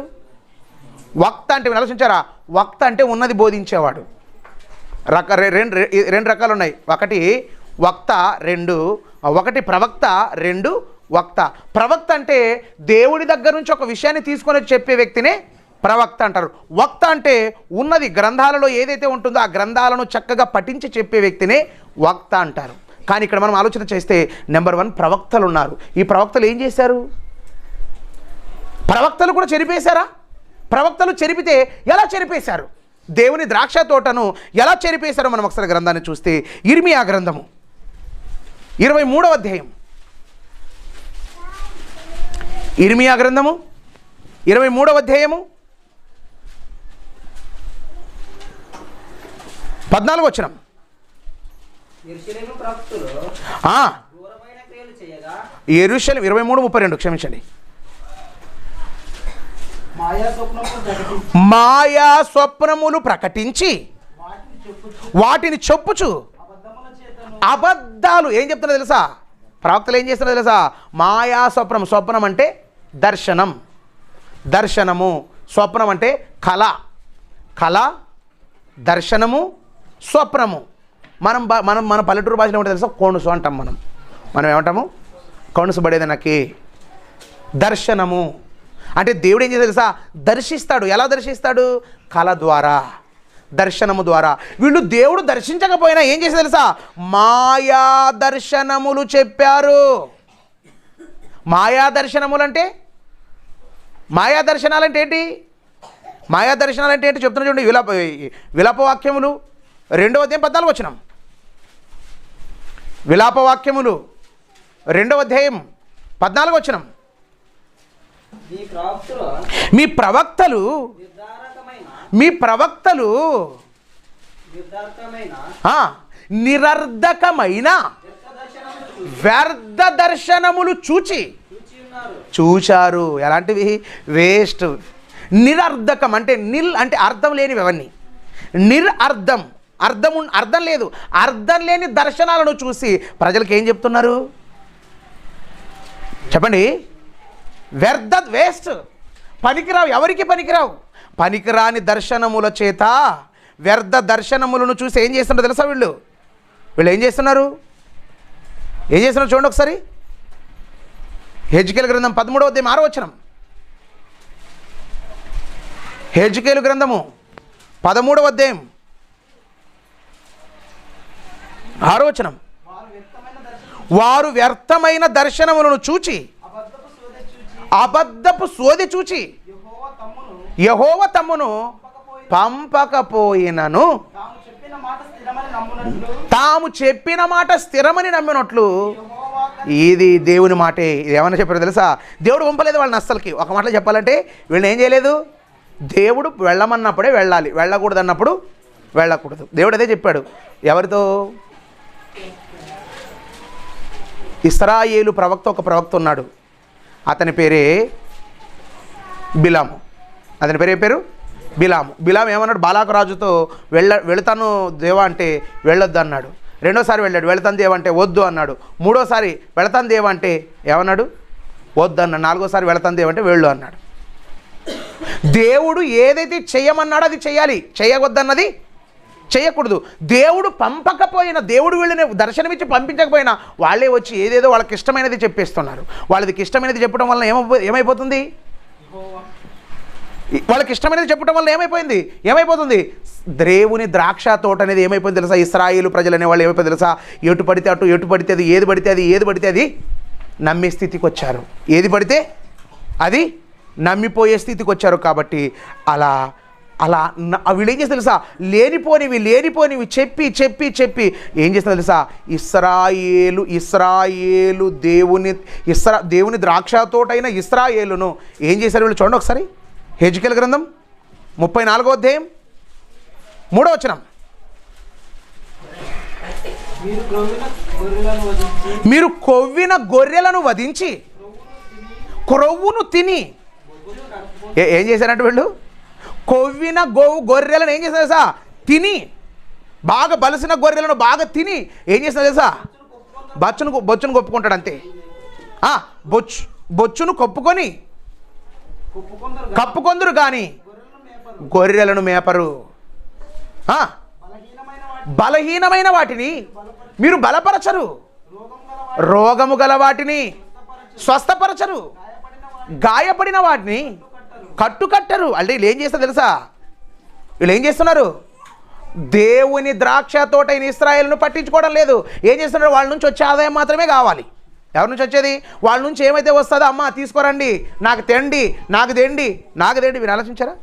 Speaker 1: వక్త అంటే ఆలోచించారా? వక్త అంటే ఉన్నది బోధించేవాడు. రెండు రకాలు ఉన్నాయి. ఒకటి వక్త, ఒకటి ప్రవక్త, 2 వక్త. ప్రవక్త అంటే దేవుడి దగ్గర నుంచి ఒక విషయాన్ని తీసుకొని చెప్పే వ్యక్తినే ప్రవక్త అంటారు. వక్త అంటే ఉన్నది గ్రంథాలలో ఏదైతే ఉంటుందో ఆ గ్రంథాలను చక్కగా పఠించి చెప్పే వ్యక్తినే వక్త అంటారు. కానీ ఇక్కడ మనం ఆలోచన చేస్తే నెంబర్ 1 ప్రవక్తలు ఉన్నారు. ఈ ప్రవక్తలు ఏం చేశారు? ప్రవక్తలు కూడా చెరిపేశారా? ప్రవక్తలు చెరిపితే ఎలా చెరిపేశారు? దేవుని ద్రాక్ష తోటను ఎలా చెరిపేశారో మనం ఒకసారి గ్రంథాన్ని చూస్తే ఇర్మియా గ్రంథము 23వ అధ్యాయం. ఇర్మియా గ్రంథము 23వ అధ్యాయము 14వ వచనం.
Speaker 2: యెరూషలేము ప్రవక్తలు ఘోరమైన క్రియలు చేయగా,
Speaker 1: యెరూషలేము 23:32 క్షమించండి. మాయా స్వప్నములు ప్రకటించి వాటిని చెప్పుచు అబద్ధాలు. ఏం చెప్తున్నా తెలుసా? ప్రవక్తలు ఏం చేస్తున్నా తెలుసా? మాయా స్వప్నం అంటే దర్శనము. స్వప్నం అంటే కళ, దర్శనము, స్వప్నము. మన పల్లెటూరు భాషలో ఏమంటే తెలుసా? కోణుసు అంటాం. మనం ఏమంటాము? కోణుసు పడేది నాకు దర్శనము అంటే దేవుడు ఏం చేస్తాడు తెలుసా? దర్శిస్తాడు. ఎలా దర్శిస్తాడు? కళ ద్వారా, దర్శనము ద్వారా. వీళ్ళు దేవుడు దర్శించకపోయినా ఏం చేశారు తెలుసా? మాయా దర్శనములు చెప్పారు. మాయా దర్శనాలు అంటే ఏంటి? మాయా దర్శనాలు అంటే ఏంటి చెప్తున్నా చూడండి. విలాపవాక్యములు 2వ అధ్యాయం 14వ వచనం. విలాపవాక్యములు 2వ అధ్యాయం 14వ వచనం. మీ ప్రవక్తలు నిరర్ధకమైన వ్యర్థ దర్శనములు చూచారు. ఎలాంటివి? వేస్ట్. నిరర్ధకం అంటే అంటే అర్థం లేనివి అవన్నీ. అర్థం లేదు. అర్థం లేని దర్శనాలను చూసి ప్రజలకు ఏం చెప్తున్నారు చెప్పండి? వేస్ట్, పనికిరావు. ఎవరికి పనికిరావు? పనికిరాని దర్శనముల చేత వ్యర్థ దర్శనములను చూసి ఏం చేస్తున్నారు తెలుసా? వీళ్ళు ఏం చేస్తున్నారు చూడండి ఒకసారి. హెజ్కేలు గ్రంథం 13వ అధ్యాయం 6వ వచనం. హెజ్కేలు గ్రంథము 13వ అధ్యాయం 6వ వచనం. వారు వ్యర్థమైన దర్శనములను చూచి అబద్ధపు సోదె చూచి యెహోవా తమ్మును పంపకపోయినను తాము చెప్పిన మాట స్థిరమని నమ్మినట్లు. ఇది దేవుని మాటే. ఇది ఏమన్నా చెప్పారు తెలుసా? దేవుడు పంపలేదు వాళ్ళని అస్సలకి. ఒక మాటలో చెప్పాలంటే వీళ్ళని ఏం చేయలేదు. దేవుడు వెళ్ళమన్నప్పుడే వెళ్ళాలి, వెళ్ళకూడదు అన్నప్పుడు వెళ్ళకూడదు. దేవుడు అదే చెప్పాడు. ఎవరితో? ఇశ్రాయేలు ప్రవక్త, ఒక ప్రవక్త ఉన్నాడు. అతని పేరే బిలాము. బిలాము ఏమన్నాడు? బాలాకు రాజుతో వెళతాను దేవా అంటే వెళ్ళొద్దు అన్నాడు. 2వసారి వెళ్ళాడు. వెళతాను దేవా అంటే వద్దు అన్నాడు. 3వసారి వెళతాను దేవా అంటే ఏమన్నాడు? వద్దు అన్నాడు. 4వసారి వెళతాను దేవా అంటే వెళ్ళు అన్నాడు. దేవుడు ఏదైతే చేయమన్నాడో అది చేయాలి, చేయవద్దన్నది చేయకూడదు. దేవుడు పంపకపోయినా, దేవుడు వీళ్ళని దర్శనమిచ్చి పంపించకపోయినా వాళ్ళే వచ్చి ఏదేదో వాళ్ళకి ఇష్టమైనది చెప్పేస్తున్నారు. వాళ్ళకి ఇష్టమైనది చెప్పడం వల్ల ఏమైపోతుంది? వాళ్ళకి ఇష్టమైనది చెప్పడం వల్ల ఏమైపోతుంది? దేవుని ద్రాక్ష తోట అనేది ఏమైపోయింది తెలుసా? ఇశ్రాయేలు ప్రజలు అనేవాళ్ళు ఏమైపోయింది తెలుసా? ఎటు పడితే అటు, ఎటు పడితే అది, ఏది పడితే అది నమ్మే స్థితికి వచ్చారు. ఏది పడితే అది నమ్మిపోయే స్థితికి వచ్చారు. కాబట్టి అలా వీళ్ళు ఏం చేస్తారు తెలుసా? లేనిపోనివి చెప్పి ఏం చేస్తారు తెలుసా? ఇశ్రాయేలు దేవుని ద్రాక్ష తోటైన ఇశ్రాయేలును ఏం చేశారు వీళ్ళు? చూడండి ఒకసారి, హెజ్కేలు గ్రంథం 34వ అధ్యాయం 3వ వచనం. మీరు కొవ్విన గొర్రెలను వధించి క్రొవ్వును తిని ఏం చేశారంటే వీళ్ళు? కొవ్విన గొర్రెలను ఏం చేస్తారు తెలుసా? తిని, బాగా బలిసిన గొర్రెలను బాగా తిని ఏం చేస్తారు తెలుసా? బొచ్చును కొప్పుకుంటాడు అంతే. బొచ్చును కప్పుకొందురు కానీ గొర్రెలను మేపరు. బలహీనమైన వాటిని మీరు బలపరచరు, రోగము గల వాటిని స్వస్థపరచరు, గాయపడిన వాటిని కట్టుకట్టరు. అంటే వీళ్ళు ఏం చేస్తారు తెలుసా? వీళ్ళు ఏం చేస్తున్నారు? దేవుని ద్రాక్ష తోట అయిన ఇశ్రాయేలును పట్టించుకోవడం లేదు. ఏం చేస్తున్నారు? వాళ్ళ నుంచి వచ్చే ఆదాయం మాత్రమే కావాలి. ఎవరి నుంచి వచ్చేది? వాళ్ళ నుంచి ఏమైతే వస్తుందో, అమ్మ తీసుకోరండి, నాకు తేండి, నాకు తేండి. మీరు ఆలోచించారా?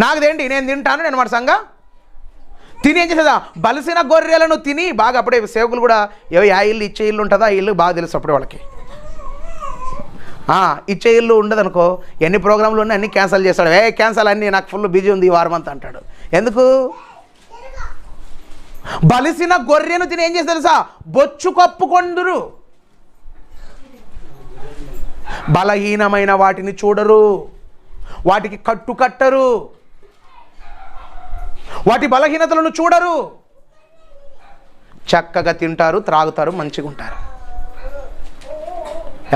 Speaker 1: నాకు తేండి, నేను తింటాను, నేను మన సంఘ తిని ఏం చేసేదా? బలిసిన గొర్రెలను తిని బాగా, అప్పుడే సేవకులు కూడా ఆ ఇల్లు ఇచ్చే ఇల్లు ఉంటుందా, ఆ ఇల్లు బాగా తెలుసు అప్పుడే వాళ్ళకి. ఇచ్చే ఇల్లు ఉండదనుకో, ఎన్ని ప్రోగ్రాంలు ఉన్నాయి అన్నీ క్యాన్సిల్ చేస్తాడు. క్యాన్సిల్ అన్నీ, నాకు ఫుల్ బిజీ ఉంది ఈ వారం అంతా అంటాడు. ఎందుకు? బలిసిన గొర్రెను తిని ఏం చేస్తారు తెలుసా? బొచ్చు కప్పుకొందురు. బలహీనమైన వాటిని చూడరు, వాటికి కట్టరు, వాటి బలహీనతలను చూడరు. చక్కగా తింటారు, త్రాగుతారు, మంచిగా ఉంటారు.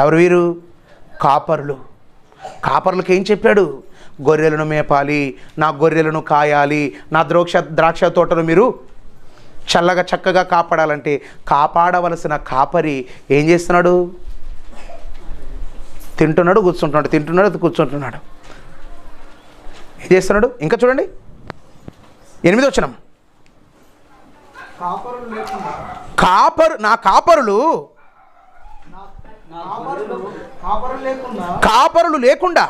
Speaker 1: ఎవరు వీరు? కాపరులకు ఏం చెప్పాడు? గొర్రెలను మేపాలి, నా గొర్రెలను కాయాలి, నా ద్రాక్ష తోటను మీరు చక్కగా కాపాడాలంటే కాపాడవలసిన కాపరి ఏం చేస్తున్నాడు? తింటున్నాడు, కూర్చుంటున్నాడు. ఏం చేస్తున్నాడు? ఇంకా చూడండి 8వ వచనం. కాపరులు లేకుండా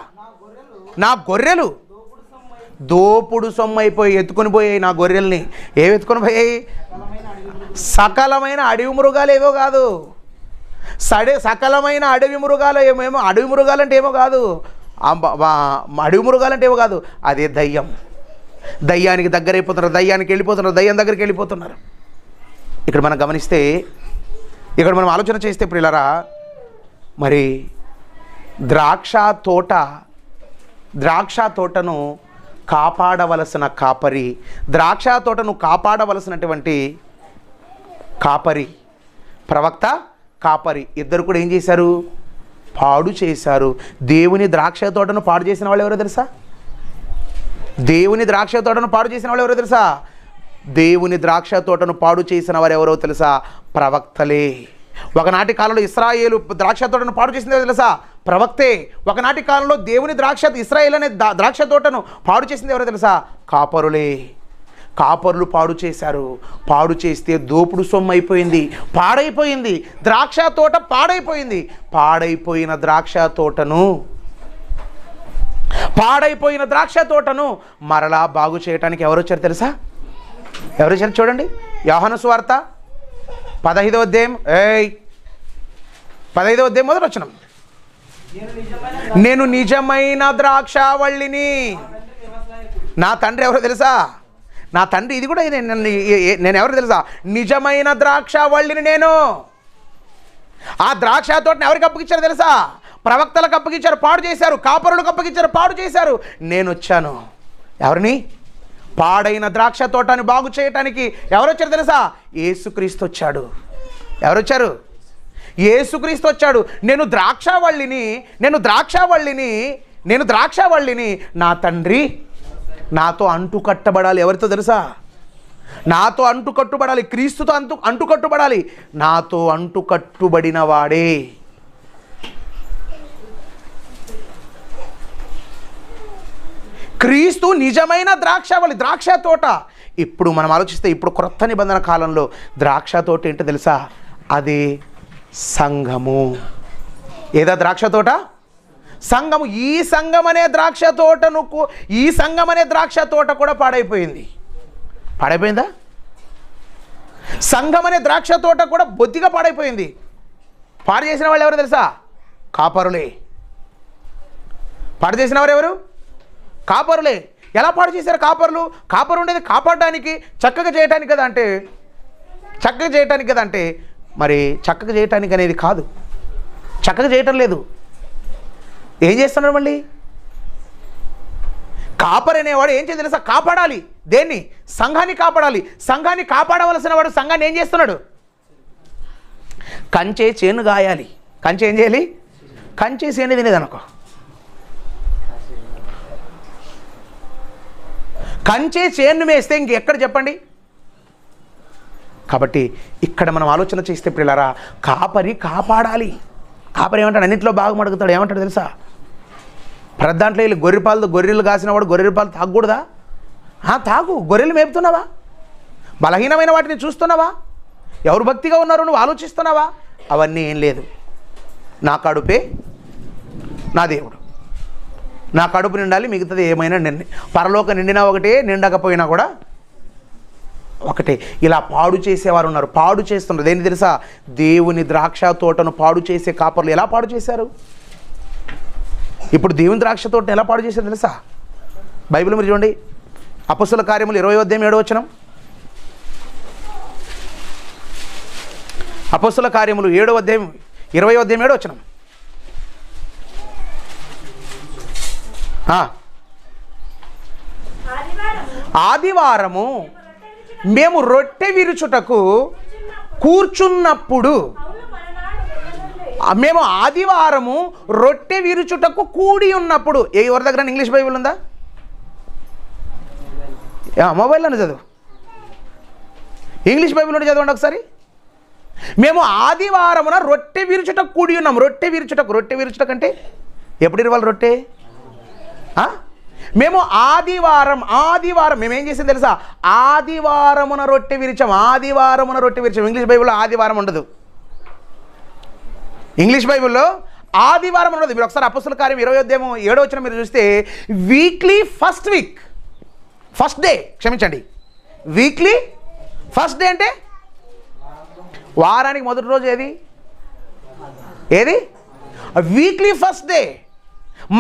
Speaker 1: నా గొర్రెలు దోపుడు సొమ్మైపోయి ఎత్తుకొని పోయాయి. నా గొర్రెల్ని ఏవి ఎత్తుకొని పోయాయి? సకలమైన అడవి మృగాలు ఏవో కాదు, సకలమైన అడవి మృగాలు ఏమేమో. అడవి మృగాలంటే ఏమో కాదు, అడవి మృగాలంటే ఏమో కాదు, అదే దయ్యానికి దగ్గరైపోతున్నారు, దయ్యం దగ్గరికి వెళ్ళిపోతున్నారు. ఇక్కడ మనం గమనిస్తే, ఇక్కడ మనం ఆలోచన చేస్తే ప్రియులారా, మరి ద్రాక్ష తోటను కాపాడవలసిన కాపరి, ద్రాక్ష తోటను కాపాడవలసినటువంటి కాపరి, ప్రవక్త, కాపరి ఇద్దరు కూడా ఏం చేశారు? పాడు చేశారు. దేవుని ద్రాక్ష తోటను పాడు చేసిన వాళ్ళు ఎవరో తెలుసా? దేవుని ద్రాక్ష తోటను పాడు చేసిన వాళ్ళు ఎవరో తెలుసా? దేవుని ద్రాక్ష తోటను పాడు చేసిన వారు ఎవరో తెలుసా? ప్రవక్తలే. ఒకనాటి కాలంలో ఇశ్రాయేలు ద్రాక్ష తోటను పాడు చేసింది ఎవరో తెలుసా? ప్రవక్తే. ఒకనాటి కాలంలో దేవుని ఇశ్రాయేలు అనే ద్రాక్ష తోటను పాడు చేసింది ఎవరో తెలుసా? కాపరులే. కాపరులు పాడు చేశారు. పాడు చేస్తే దోపుడు సొమ్ము అయిపోయింది, పాడైపోయింది. ద్రాక్ష తోట పాడైపోయింది. పాడైపోయిన ద్రాక్ష తోటను మరలా బాగు చేయడానికి ఎవరు వచ్చారు తెలుసా? ఎవరు వచ్చారు చూడండి. యోహాను సువార్త 15వ అధ్యాయం 15వ అధ్యాయం మొదటి వచనం. నేను నిజమైన ద్రాక్షావల్లిని. నా తండ్రి ఎవరో తెలుసా? నా తండ్రి, ఇది కూడా నేను ఎవరు తెలుసా? నిజమైన ద్రాక్షావల్లిని నేను. ఆ ద్రాక్ష తోటని ఎవరికి అప్పగించారు తెలుసా? ప్రవక్తలకు అప్పగించారు, పాడు చేశారు. కాపరులకు అప్పగించారు, పాడు చేశారు. నేను వచ్చాను. ఎవరిని? పాడైన ద్రాక్ష తోటని బాగు చేయటానికి ఎవరు వచ్చారు తెలుసా? యేసుక్రీస్తు వచ్చాడు. ఎవరొచ్చారు? యేసుక్రీస్తు వచ్చాడు. నేను ద్రాక్షావల్లిని, నా తండ్రి నాతో అంటు కట్టబడాలి. ఎవరితో తెలుసా? నాతో అంటుకట్టుబడాలి, క్రీస్తుతో అంటుకట్టుబడాలి. నాతో అంటుకట్టుబడిన వాడే. క్రీస్తు నిజమైన ద్రాక్షావళి, ద్రాక్ష తోట. ఇప్పుడు మనం ఆలోచిస్తే ఇప్పుడు క్రొత్త నిబంధన కాలంలో ద్రాక్ష తోట ఏంటో తెలుసా? అది సంఘము. ఏదా ద్రాక్ష తోట? సంఘము. ఈ సంఘం అనే ద్రాక్ష తోటను, ఈ సంఘం అనే ద్రాక్ష తోట కూడా పాడైపోయింది. పాడైపోయిందా? సంఘం అనే ద్రాక్ష తోట కూడా బొత్తిగా పాడైపోయింది. పాడు చేసిన వాళ్ళు ఎవరు తెలుసా? కాపరులే. పాడు చేసిన వారు ఎవరు? కాపరులే. ఎలా పాడు చేశారు కాపరులు? కాపరు ఉండేది కాపాడడానికి, చక్కగా చేయటానికి కదా. అంటే చక్కగా చేయటానికి కదా. అంటే మరి చక్కగా చేయటానికి అనేది కాదు, చక్కగా చేయటం లేదు. ఏం చేస్తున్నారు మళ్ళీ? కాపరి అనేవాడు ఏం చేయాలి తెలుసా? కాపాడాలి. దేన్ని? సంఘాన్ని కాపాడాలి. సంఘాన్ని కాపాడవలసిన వాడు సంఘాన్ని ఏం చేస్తున్నాడు? కంచే చేను గాయాలి. కంచె ఏం చేయాలి? కంచె చేను తినేది అనుకో. కంచె చేను వేస్తే ఇంకెక్కడ చెప్పండి? కాబట్టి ఇక్కడ మనం ఆలోచన చేస్తే పిల్లరా, కాపరి కాపాడాలి. కాపరి ఏమంటాడు? అన్నింటిలో బాగా అడుగుతాడు. ఏమంటాడు తెలుసా? ప్రధాంట్లో వెళ్ళి గొర్రెలు కాసినవాడు గొర్రెల పాలు తాగకూడదా? తాగు. గొర్రెలు మేపుతున్నావా? బలహీనమైన వాటిని చూస్తున్నావా? ఎవరు భక్తిగా ఉన్నారో నువ్వు ఆలోచిస్తున్నావా? అవన్నీ ఏం లేదు. నా కడుపే నా దేవుడు, నా కడుపు నిండాలి, మిగతాది ఏమైనా పరలోక నిండినా ఒకటే, నిండకపోయినా కూడా ఒకటే. ఇలా పాడు చేసేవారు ఉన్నారు, పాడు చేస్తున్నారు. దేని తెలుసా? దేవుని ద్రాక్ష తోటను పాడు చేసే కాపర్లు ఎలా పాడు చేశారు? ఇప్పుడు దేవుని ద్రాక్ష తోటను ఎలా పాడు చేశారు తెలుసా? బైబిల్ మీరు చూడండి, అపొస్తలుల కార్యములు 20:7. అపొస్తలుల కార్యములు 20:7. ఆదివారము మేము రొట్టె విరుచుటకు కూర్చున్నప్పుడు, మేము ఆదివారము రొట్టె విరుచుటకు కూడి ఉన్నప్పుడు. ఎవరి దగ్గర ఇంగ్లీష్ బైబిల్ ఉందా? మొబైల్లోనే చదువు. ఇంగ్లీష్ బైబిల్ ఉంటే చదవండి ఒకసారి. మేము ఆదివారమున రొట్టె విరుచుటకు కూడి ఉన్నాం. రొట్టె విరుచుటకు అంటే ఎప్పుడు ఇవ్వాలి రొట్టె? మేము ఆదివారం మేమేం చేసింది తెలుసా? ఆదివారమున రొట్టె విరిచాం. ఇంగ్లీష్ బైబిల్లో ఆదివారం ఉండదు. ఇంగ్లీష్ బైబిల్లో ఆదివారం ఉండదు. మీరు ఒకసారి అపొస్తలుల కార్యం 20:7 మీరు చూస్తే weekly first day, weekly first day అంటే వారానికి మొదటి రోజు ఏది? Weekly first day,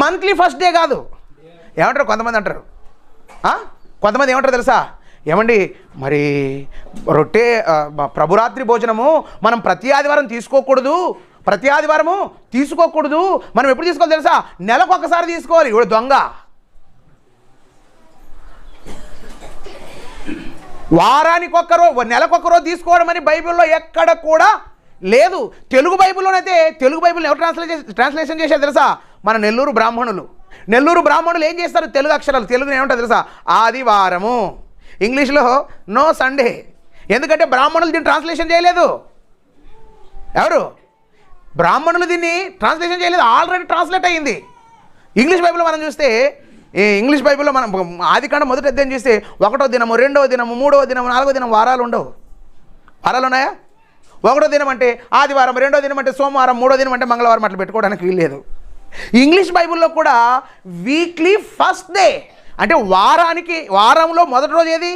Speaker 1: monthly first day కాదు. ఏమంటారు కొంతమంది? అంటారు కొంతమంది ఏమంటారు తెలుసా? ఏమండి మరి రొట్టె ప్రభురాత్రి భోజనము మనం ప్రతి ఆదివారం తీసుకోకూడదు. మనం ఎప్పుడు తీసుకోవాలి తెలుసా? నెలకు ఒకసారి తీసుకోవాలి. ఇప్పుడు దొంగ. వారానికి నెలకొక రోజు తీసుకోవడం అని బైబిల్లో ఎక్కడ కూడా లేదు. తెలుగు బైబిల్లోనైతే, తెలుగు బైబిల్ని ఎవరు ట్రాన్స్లేషన్ చేశారు తెలుసా? మన నెల్లూరు బ్రాహ్మణులు ఏం చేస్తారు? తెలుగు అక్షరాలు, తెలుగుని ఏమంటారు తెలుసా? ఆదివారము. ఇంగ్లీష్లో నో సండే. ఎందుకంటే బ్రాహ్మణులు దీన్ని ట్రాన్స్లేషన్ చేయలేదు. ఎవరు? బ్రాహ్మణులు దీన్ని ట్రాన్స్లేషన్ చేయలేదు, ఆల్రెడీ ట్రాన్స్లేట్ అయ్యింది. ఇంగ్లీష్ బైబిల్లో మనం చూస్తే, ఇంగ్లీష్ బైబిల్లో మనం ఆదికాండం మొదటి అధ్యాయం చూస్తే 1వ దినము, 2వ దినము, 3వ దినము, 4వ దినం వారాలు ఉండవు. వారాలు ఉన్నాయా? 1వ దినం అంటే ఆదివారం, 2వ దినం అంటే సోమవారం, 3వ దినం అంటే మంగళవారం. అట్లా పెట్టుకోవడానికి వీల్లేదు. ఇంగ్లీష్ బైబిల్లో కూడా వీక్లీ ఫస్ట్ డే అంటే వారంలో మొదటి రోజు ఏది?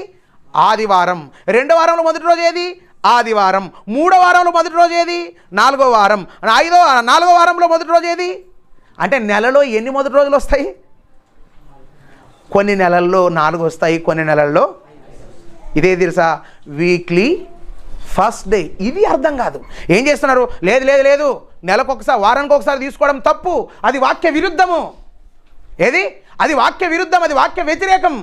Speaker 1: ఆదివారం. 2వ వారంలో మొదటి రోజు ఏది? ఆదివారం. 3వ వారంలో మొదటి రోజు ఏది? 4వ వారం. 4వ వారంలో మొదటి రోజు ఏది? అంటే నెలలో ఎన్ని మొదటి రోజులు వస్తాయి? కొన్ని నెలల్లో 4 వస్తాయి, కొన్ని నెలల్లో ఇదే తెలుసా? Weekly first day. ఇది అర్థం కాదు. ఏం చేస్తున్నారు? లేదు నెలకొకసారి, వారానికి ఒకసారి తీసుకోవడం తప్పు. అది వాక్య విరుద్ధము. ఏది? అది వాక్య విరుద్ధం, అది వాక్య వ్యతిరేకం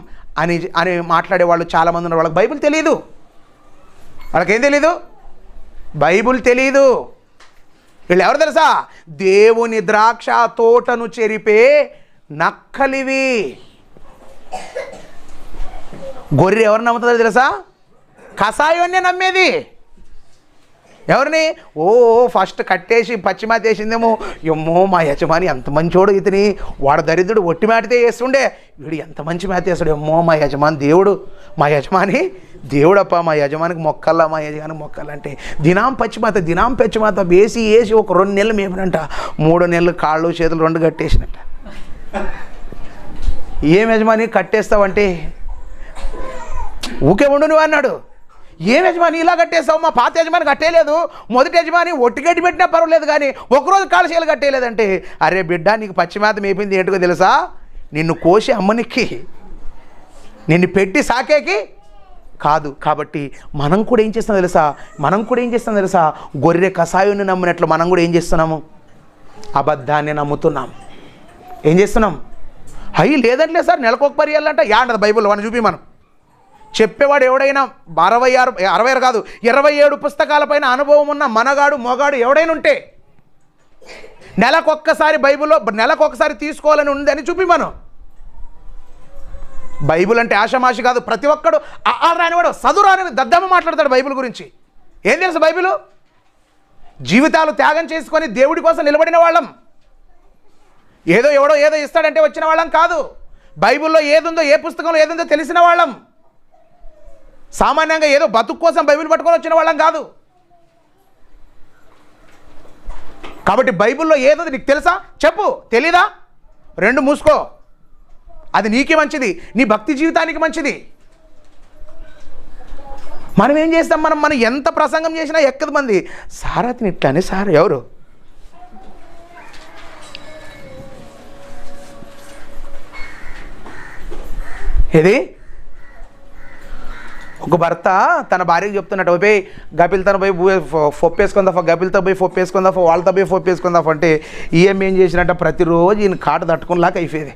Speaker 1: అని మాట్లాడే వాళ్ళు చాలామంది ఉన్నారు. వాళ్ళకి బైబిల్ తెలియదు. వాళ్ళకేం తెలీదు? బైబిల్ తెలీదు. వీళ్ళు ఎవరు తెలుసా? దేవుని ద్రాక్ష తోటను చెరిపే నక్కలివి. గొర్రె ఎవరు నమ్ముతుందో తెలుసా? కషాయాన్నే నమ్మేది. ఎవరిని? ఓ ఫస్ట్ కట్టేసి పచ్చిమాత వేసిందేమో, ఎమ్మో మా యజమాని ఎంత మంచోడు, ఇతని వాడు దరిద్రుడు ఒట్టి మేతతే వేస్తుండే, వీడు ఎంత మంచి మేత వేస్తాడు, ఎమ్మో మా యజమాని దేవుడు, మా యజమాని దేవుడప్ప, మా యజమానికి మొక్కల్లా, మా యజమానికి మొక్కలంటే దినాం పచ్చిమాత వేసి ఒక 2 నెలలు మేమనంట, 3 నెలలు కాళ్ళు చేతులు 2 కట్టేసినట్ట. ఏం యజమాని కట్టేస్తావంటే, ఊకే ఉండు నువ్వు అన్నాడు. ఏం యజమాని ఇలా కట్టేస్తావు, మా పాత యజమాని కట్టేయలేదు, మొదటి యజమాని ఒట్టిగడ్డి పెట్టినా పర్వాలేదు కానీ ఒకరోజు కాలశీలు కట్టేయలేదంటే, అరే బిడ్డ నీకు పచ్చిమేత మేపింది ఏంటో తెలుసా, నిన్ను కోసి అమ్మనికి, నిన్ను పెట్టి సాకేకి కాదు. కాబట్టి మనం కూడా ఏం చేస్తాం తెలుసా, గొర్రె కషాయాన్ని నమ్మినట్లు మనం కూడా ఏం చేస్తున్నాము, అబద్ధాన్ని నమ్ముతున్నాం. ఏం చేస్తున్నాం? అయ్యి లేదంటలే సార్, నెలకొక పర్యాలంట యాంటది బైబిల్ అని చూపి. మనం చెప్పేవాడు ఎవడైనా 66 కాదు 27 పుస్తకాలపైన అనుభవం ఉన్న మనగాడు మొగాడు ఎవడైనా ఉంటే నెలకొక్కసారి బైబిల్లో నెలకొకసారి తీసుకోవాలని ఉంది అని చూపి. మనం బైబిల్ అంటే ఆషమాషి కాదు. ప్రతి ఒక్కడు రానివాడు చదువు రాని దద్దమ్మ మాట్లాడతాడు బైబిల్ గురించి. ఏం తెలుసు బైబిల్? జీవితాలు త్యాగం చేసుకొని దేవుడి కోసం నిలబడిన వాళ్ళం. ఎవడో ఏదో ఇస్తాడంటే వచ్చిన వాళ్ళం కాదు. బైబిల్లో ఏదుందో, ఏ పుస్తకంలో ఏదుందో తెలిసిన వాళ్ళం. సామాన్యంగా ఏదో బతుకు కోసం బైబిల్ పట్టుకొని వచ్చిన వాళ్ళం కాదు. కాబట్టి బైబిల్లో ఏదో నీకు తెలుసా చెప్పు, తెలీదా 2 మూసుకో. అది నీకే మంచిది, నీ భక్తి జీవితానికి మంచిది. మనం ఏం చేస్తాం, మనం ఎంత ప్రసంగం చేసినా ఎక్కదు మంది, సార్ అతను ఇట్లానే సార్ ఎవరు ఇది. ఒక భర్త తన భార్యకు చెప్తున్నట్టు, పోయి గపిల్తో పోయి ఫొప్పేసుకుందాఫా, గపిల్తో పోయి ఫొప్పేసుకుందాఫా, వాళ్ళతో పోయి ఫొప్పేసుకుందాఫా అంటే ఏం చేసినట్ట ప్రతిరోజు ఈయన కాట తట్టుకునిలాగా అయిపోయేది.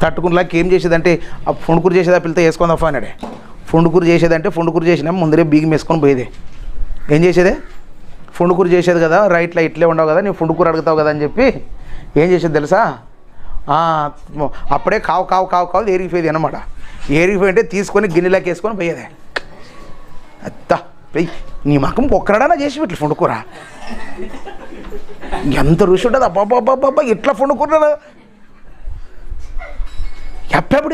Speaker 1: తట్టుకునిలాగా ఏం చేసేదంటే ఆ ఫుండుకూరు చేసేది, ఆ పిల్లతో వేసుకుందాఫా అన్నాడే. ఫుండుకూరు చేసేదంటే ఫుండుకూరు చేసినా ముందరే బీగం వేసుకొని పోయేది. ఏం చేసేదే? ఫుండుకూరు చేసేది కదా, రైట్లో ఇట్లే ఉండవు కదా, నీ ఫుండుకూరు అడుగుతావు కదా అని చెప్పి ఏం చేసేది తెలుసా, అప్పుడే కావు ఏరిగిపోయేది అనమాట. ఏరిగిపోయింటే తీసుకొని గిన్నెలోకి వేసుకొని పోయేదే. అత్తా పెయ్యి నీ మకం ఒక్కడన్నా చేసి ఇట్లా ఫుండుకూర ఎంత రుచి ఉంటుంది, అబ్బాబ్బాబ్బా ఇట్లా ఫుండుకూర ఎప్పుడు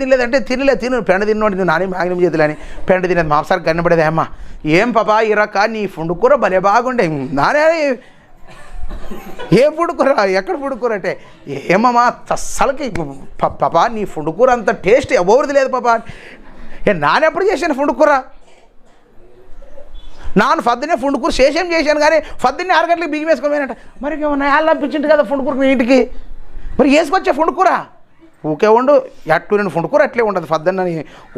Speaker 1: తినలేదు అంటే తిను పెండ తిన్నోడు నువ్వు నాని మాగినం చేతులని పెండ తినేది మాంసారి కన్నపడేది. అమ్మ ఏం పాపా ఈ రక నీ ఫుండుకూర భలే బాగుండే నానే, ఏ ఫుండుకూర ఎక్కడ ఫుండుకూర అంటే ఏమమ్మా అస్సలకి పాపా నీ ఫుండుకూర అంత టేస్ట్ ఎవరిది లేదు పాపా. నానెప్పుడు చేశాను ఫుండుకూర, నాన్న పొద్దున్నే ఫుండుకూర చేశాను కానీ పొద్దున్నే 6 గంటలకు బియ్యం వేసుకొని పోయినట్ట. మరి ఏమన్నా అల్లంపించింది కదా ఫుండుకూర నీ ఇంటికి, మరి వేసుకొచ్చే ఫుండుకూర ఊకే ఉండు ఎట్లు నేను ఫుండుకూర అట్లే ఉండదు పొద్దున్నని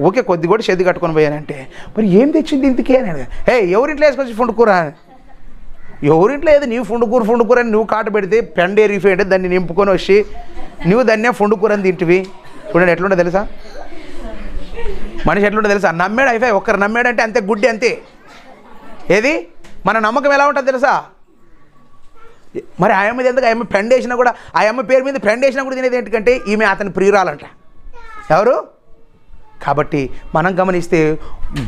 Speaker 1: ఊకే కొద్ది కూడా చెద్ది కట్టుకొని పోయానంటే మరి ఏం తెచ్చింది ఇంటికి అని. ఎవరింట్లో వేసుకొచ్చి ఫుండుకూర, ఎవరింట్లో లేదు నీ ఫుండుకూర అని నువ్వు కాట పెడితే పెండ ఎరిగిపోయింటే దాన్ని నింపుకొని వచ్చి నువ్వు దాన్నే ఫుండుకూర అని తింటివి. చూడండి ఎట్లుంటే తెలుసా మనిషి, ఎట్లుంటే తెలుసా, నమ్మాడు అయిపోయి ఒక్కరు నమ్మాడంటే అంతే గుడ్డి అంతే. ఏది మన నమ్మకం ఎలా ఉంటుంది తెలుసా. మరి ఆయమ్మ ఎందుకు ఆయమ్మ పెండ వేసినా కూడా, ఆయమ్మ పేరు మీద పెండ వేసినా కూడా తినేది ఏంటంటే ఈమె అతని ప్రియురాలంట. ఎవరు? కాబట్టి మనం గమనిస్తే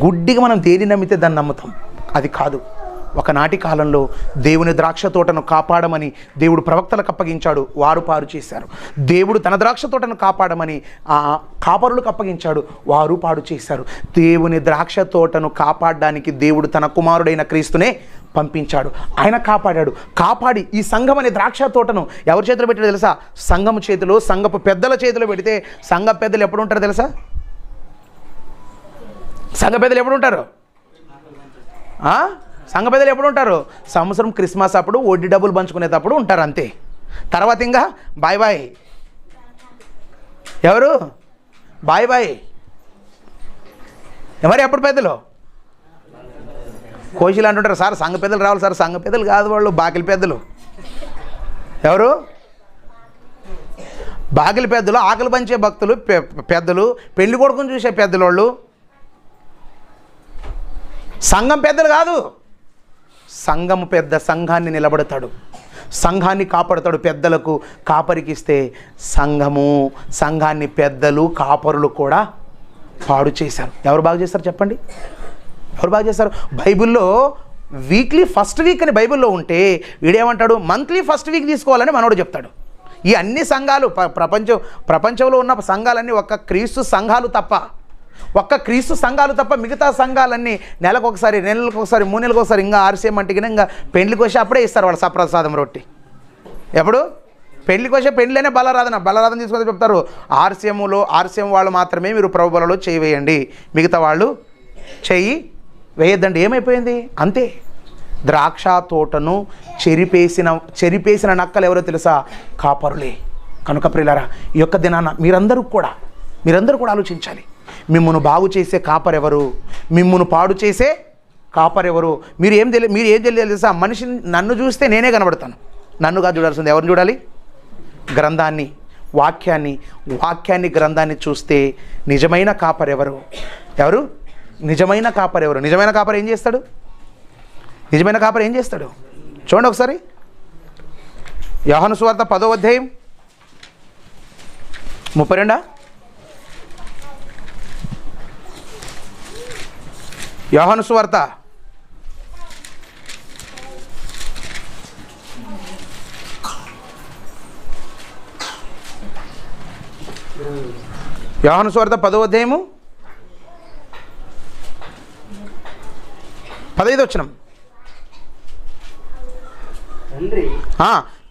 Speaker 1: గుడ్డిగా మనం దేని నమ్మితే దాన్ని నమ్ముతాం, అది కాదు. ఒకనాటి కాలంలో దేవుని ద్రాక్ష తోటను కాపాడమని దేవుడు ప్రవక్తలకు అప్పగించాడు, వారు పాడు చేశారు. దేవుడు తన ద్రాక్ష తోటను కాపాడమని కాపరులకు అప్పగించాడు, వారు పాడు చేశారు. దేవుని ద్రాక్ష తోటను కాపాడడానికి దేవుడు తన కుమారుడైన క్రీస్తునే పంపించాడు. ఆయన కాపాడి ఈ సంఘం అనే ద్రాక్ష తోటను ఎవరి చేతిలో పెట్టాడు తెలుసా? సంఘం చేతిలో, సంఘపు పెద్దల చేతిలో పెడితే సంఘ పెద్దలు ఎప్పుడు ఉంటారు తెలుసా? సంఘ పెద్దలు ఎప్పుడు ఉంటారు? సంఘ పెద్దలు ఎప్పుడు ఉంటారు? సంవత్సరం క్రిస్మస్ అప్పుడు వడ్డీ డబ్బులు పంచుకునేటప్పుడు ఉంటారు అంతే. తర్వాత ఇంకా బాయ్ ఎవరు? బాయ్ ఎవరు ఎప్పుడు పెద్దలు? కోశీలు అంటుంటారు సార్ సంఘ పెద్దలు రావాలి సార్. సంఘ పెద్దలు కాదు, వాళ్ళు బాకిలి పెద్దలు. ఎవరు? బాకిలి పెద్దలు, ఆకలి పంచే భక్తులు పెద్దలు, పెళ్లి కొడుకుని చూసే పెద్దలు వాళ్ళు. సంఘం పెద్దలు కాదు. సంఘము పెద్ద సంఘాన్ని నిలబడతాడు, సంఘాన్ని కాపాడుతాడు. పెద్దలకు కాపరికి ఇస్తే సంఘాన్ని పెద్దలు కాపరులు కూడా పాడు చేశారు. ఎవరు బాగు చేస్తారు చెప్పండి? ఎవరు బాగు చేస్తారు? బైబిల్లో వీక్లీ ఫస్ట్ వీక్ అని బైబిల్లో ఉంటే వీడేమంటాడు? మంత్లీ ఫస్ట్ వీక్ తీసుకోవాలని మనోడు చెప్తాడు. ఈ అన్ని సంఘాలు ప్రపంచంలో ఉన్న సంఘాలన్నీ ఒక్క క్రీస్తు సంఘాలు తప్ప మిగతా సంఘాలన్నీ నెలకొకసారి, నెలలకొకసారి, 3 నెలలకు ఒకసారి, ఇంకా ఆర్సీఎం అంటే ఇంకా పెళ్లికి వచ్చి అప్పుడే ఇస్తారు వాళ్ళు సప్రసాదం రొట్టి. ఎప్పుడు పెళ్లికి వచ్చే పెళ్ళిలోనే బలరాధన తీసుకొని చెప్తారు. ఆర్సీఎం వాళ్ళు మాత్రమే మీరు ప్రభు బలలో చేయి వేయండి, మిగతా వాళ్ళు చెయ్యి వేయద్దండి. ఏమైపోయింది? అంతే. ద్రాక్ష తోటను చెరిపేసిన నక్కలు ఎవరో తెలుసా? కాపరులే. కనుక ప్రియులారా, ఈ యొక్క దినాన మీరందరూ కూడా ఆలోచించాలి. మిమ్మును బాగు చేసే కాపరెవరు? మిమ్మును పాడు చేసే కాపరెవరు? మీరు ఏం తెలియదు తెలుసా? మనిషిని నన్ను చూస్తే నేనే కనబడతాను. నన్నుగా చూడాల్సింది ఎవరిని చూడాలి? గ్రంథాన్ని, వాక్యాన్ని గ్రంథాన్ని చూస్తే నిజమైన కాపరెవరు? నిజమైన కాపరు ఏం చేస్తాడు? చూడండి ఒకసారి. యోహాను సువార్త 10వ అధ్యాయం 32. యోహాను సువార్త 10వ అధ్యాయము 15వ వచనం.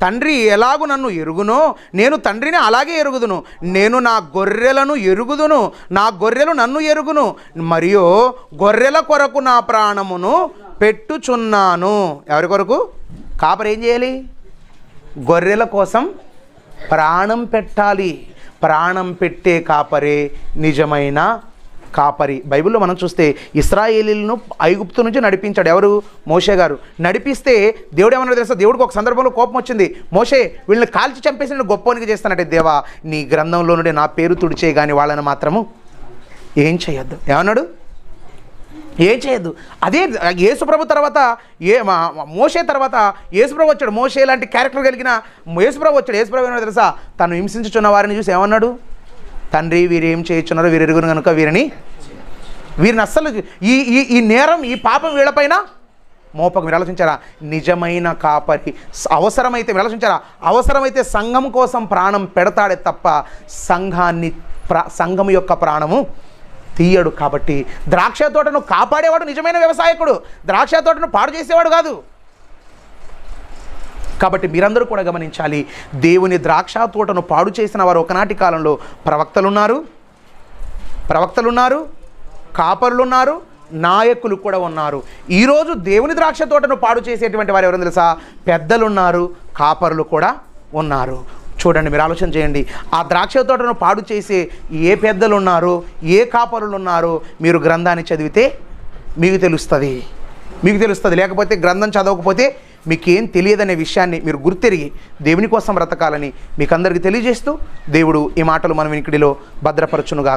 Speaker 1: తండ్రి ఎలాగు నన్ను ఎరుగునో నేను తండ్రిని అలాగే ఎరుగుదును. నేను నా గొర్రెలను ఎరుగుదును, నా గొర్రెలు నన్ను ఎరుగును, మరియు గొర్రెల కొరకు నా ప్రాణమును పెట్టుచున్నాను. ఎవరి కొరకు? కాపరి ఏం చేయాలి? గొర్రెల కోసం ప్రాణం పెట్టాలి. ప్రాణం పెట్టే కాపరే నిజమైన కాపరి. బైబిల్లో మనం చూస్తే ఇశ్రాయేలీలను ఐగుప్తు నుంచి నడిపించాడు. ఎవరు? మోషే గారు. నడిపిస్తే దేవుడు ఏమన్నా తెలుసా? దేవుడికి ఒక సందర్భంలో కోపం వచ్చింది. మోషే, వీళ్ళని కాల్చి చంపేసి నేను గొప్పవానికి చేస్తానంటే, దేవా నీ గ్రంథంలో నుండి నా పేరు తుడిచే కానీ వాళ్ళని మాత్రము ఏం చేయొద్దు. ఏమన్నాడు? ఏం చేయొద్దు. అదే యేసుప్రభు తర్వాత మోషే తర్వాత యేసుప్రభు వచ్చాడు. మోషే లాంటి క్యారెక్టర్ కలిగిన యేసుప్రభు వచ్చాడు. యేసుప్రభు ఏమన్నా తెలుసా? తను హింసించుచున్న వారిని చూసి ఏమన్నాడు? తండ్రి వీరు ఏం చేయించున్నారో వీరు ఎరుగును కనుక వీరిని అస్సలు ఈ నేరం, ఈ పాపం వీళ్ళపైన మోపకు. మీరు ఆలోచించారా? నిజమైన కాపరి అవసరమైతే సంఘం కోసం ప్రాణం పెడతాడే తప్ప సంఘం యొక్క ప్రాణము తీయడు. కాబట్టి ద్రాక్ష తోటను కాపాడేవాడు నిజమైన వ్యవసాయకుడు, ద్రాక్ష తోటను పాడు చేసేవాడు కాదు. కాబట్టి మీరందరూ కూడా గమనించాలి. దేవుని ద్రాక్ష తోటను పాడు చేసిన వారు ఒకనాటి కాలంలో ప్రవక్తలున్నారు, కాపరులున్నారు, నాయకులు కూడా ఉన్నారు. ఈరోజు దేవుని ద్రాక్ష తోటను పాడు చేసేటువంటి వారు ఎవరైనా తెలుసా? పెద్దలున్నారు, కాపరులు కూడా ఉన్నారు. చూడండి, మీరు ఆలోచన చేయండి. ఆ ద్రాక్ష తోటను పాడు చేసే ఏ పెద్దలు ఉన్నారు, ఏ కాపరులు ఉన్నారు, మీరు గ్రంథాన్ని చదివితే మీకు తెలుస్తుంది. లేకపోతే గ్రంథం చదవకపోతే మీకేం తెలియదనే విషయాన్ని మీరు గుర్తెరిగి దేవుని కోసం బ్రతకాలని మీకు అందరికీ తెలియజేస్తూ దేవుడు ఈ మాటలు మన వినికిడిలో భద్రపరచునుగా.